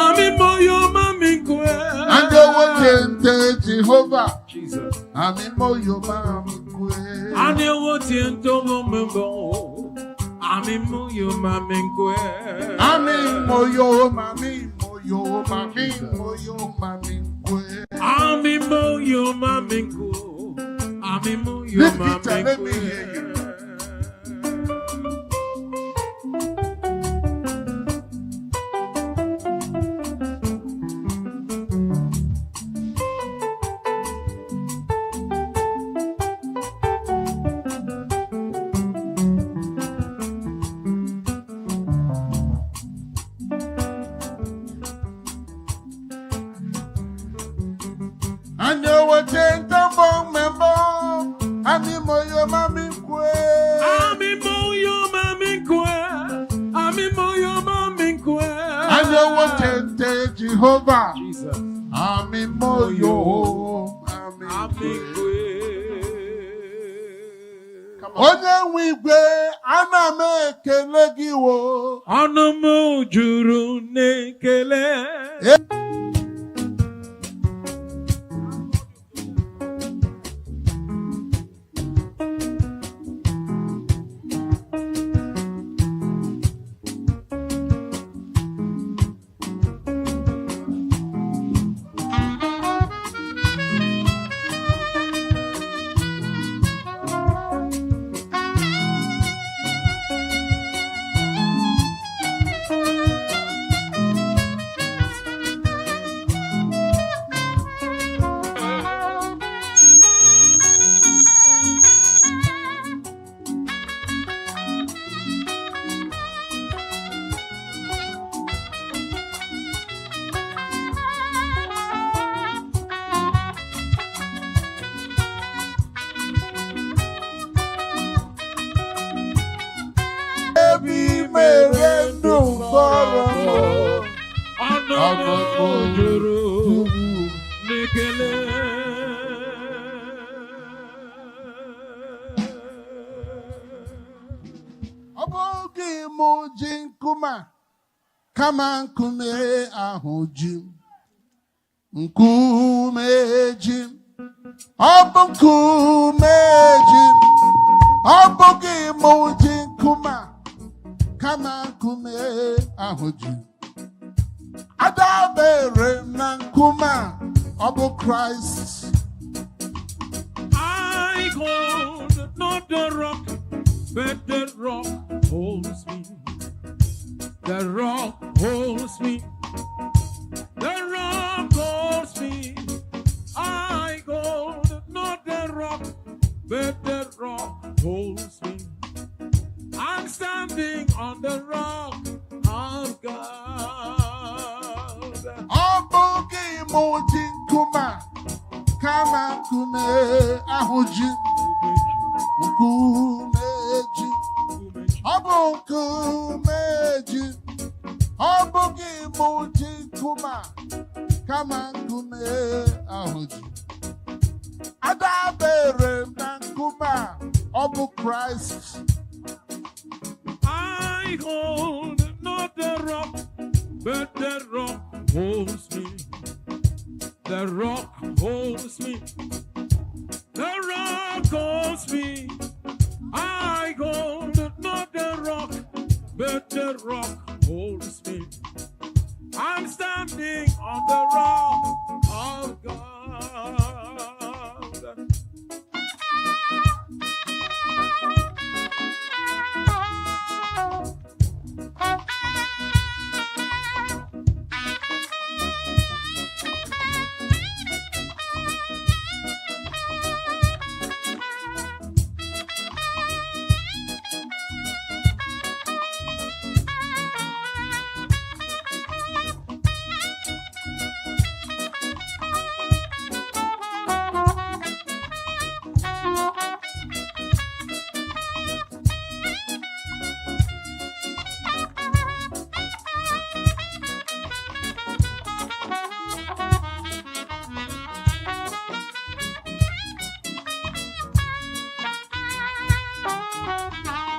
Ami moyo mami kwe. And you watching Jehovah. Jesus. Ami moyo mami kwe. And you watching Tobong Mebo. Ami moyo mami kwe. Ami moyo mami moyo mami moyo mami kwe. Ami moyo mami kwe. Ami moyo Lift mami it and let me kwe. hear you. And you watching Tobong Mebo. Ami moyo mami kwe. Ami moyo mami kwe. Ami moyo mami kwe. And you watching Jehovah. Jesus. Ami moyo Ami mami kwe. kwe. Onye nwe igwe ana m ekele gị wo. Ọnụ m juru n'ekele. Ebi mere ndụ mkpọrọ. Ọnụ m juru n'ekele. Ọ bụghị mụ ji nkume kama nkume ahụ ji m. Nkume ji m. Ọ bụ nkume ji m. Ọ bụghị mụ ji nkume kama nkume ahụ ji m. Adabere m na nkume ọ bụ Kraịst. I hold not the rock, but the rock holds me. The rock holds me. The rock holds me. I go not the rock, but the rock holds me. I'm standing on the rock of God. Obogi moji kuma kama kume ahuji kumeji kumeji obogi moji kuma kama kume ahuji adabere na kuma obu Christ. I hold not the rock, but the rock holds me. The rock holds me. The rock holds me. I hold not the rock, but the rock holds me. I'm standing on the rock of God.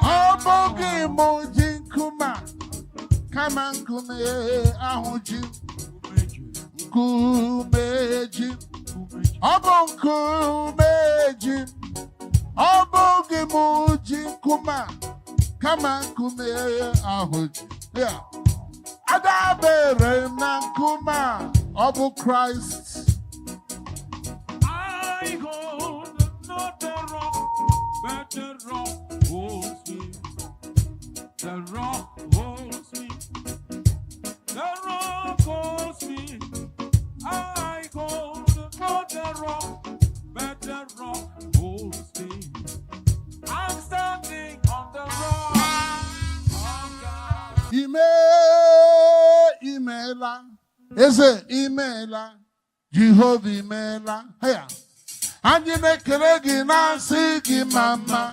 Obogi moji kuma kama kume ahuji kumeji kumeji obogi moji kuma kama kume ahuji. Yeah. Adabere na kuma obu Christ. I hold not the rock, but the rock holds me. The rock holds me. The rock holds me. I hold not the rock, but the rock holds me. I'm standing on the rock of God. Imela. Eze imela. Jehovah imela. Hiya. Anyị na-ekele gị na nsị gị mama.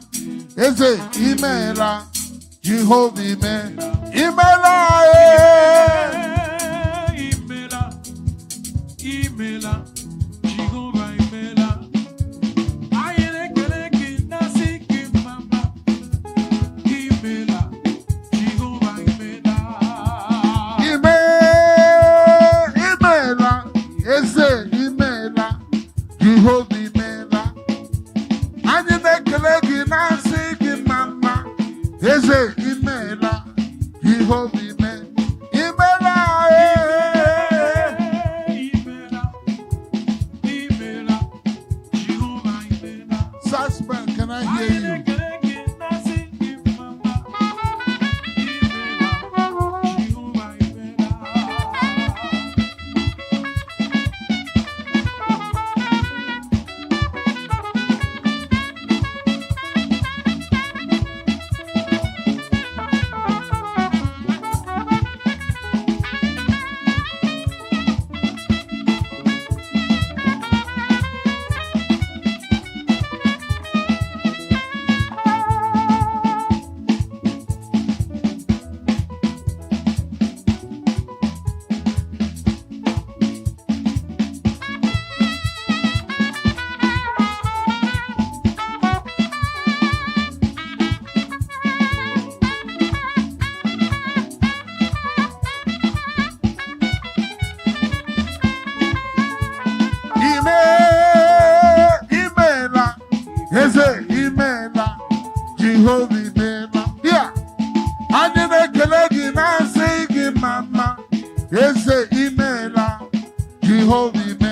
Eze imela. Jehovah imela. Imela. Imela. Imela. Jehovah imela. Anyị na-ekele gị na nsị gị mama. Imela. Jehovah imela. Imela. Eze imela. Jehovah imela. Anyị na-ekele gị na nsị gị mama. Eze imela. Jehovah imela. Imela. Imela. Jehovah imela. Suspect, can I hear you? Jehovah imela. Yeah. Anyị na-ekele gị na nsị gị mama. Eze imela. Jehovah imela.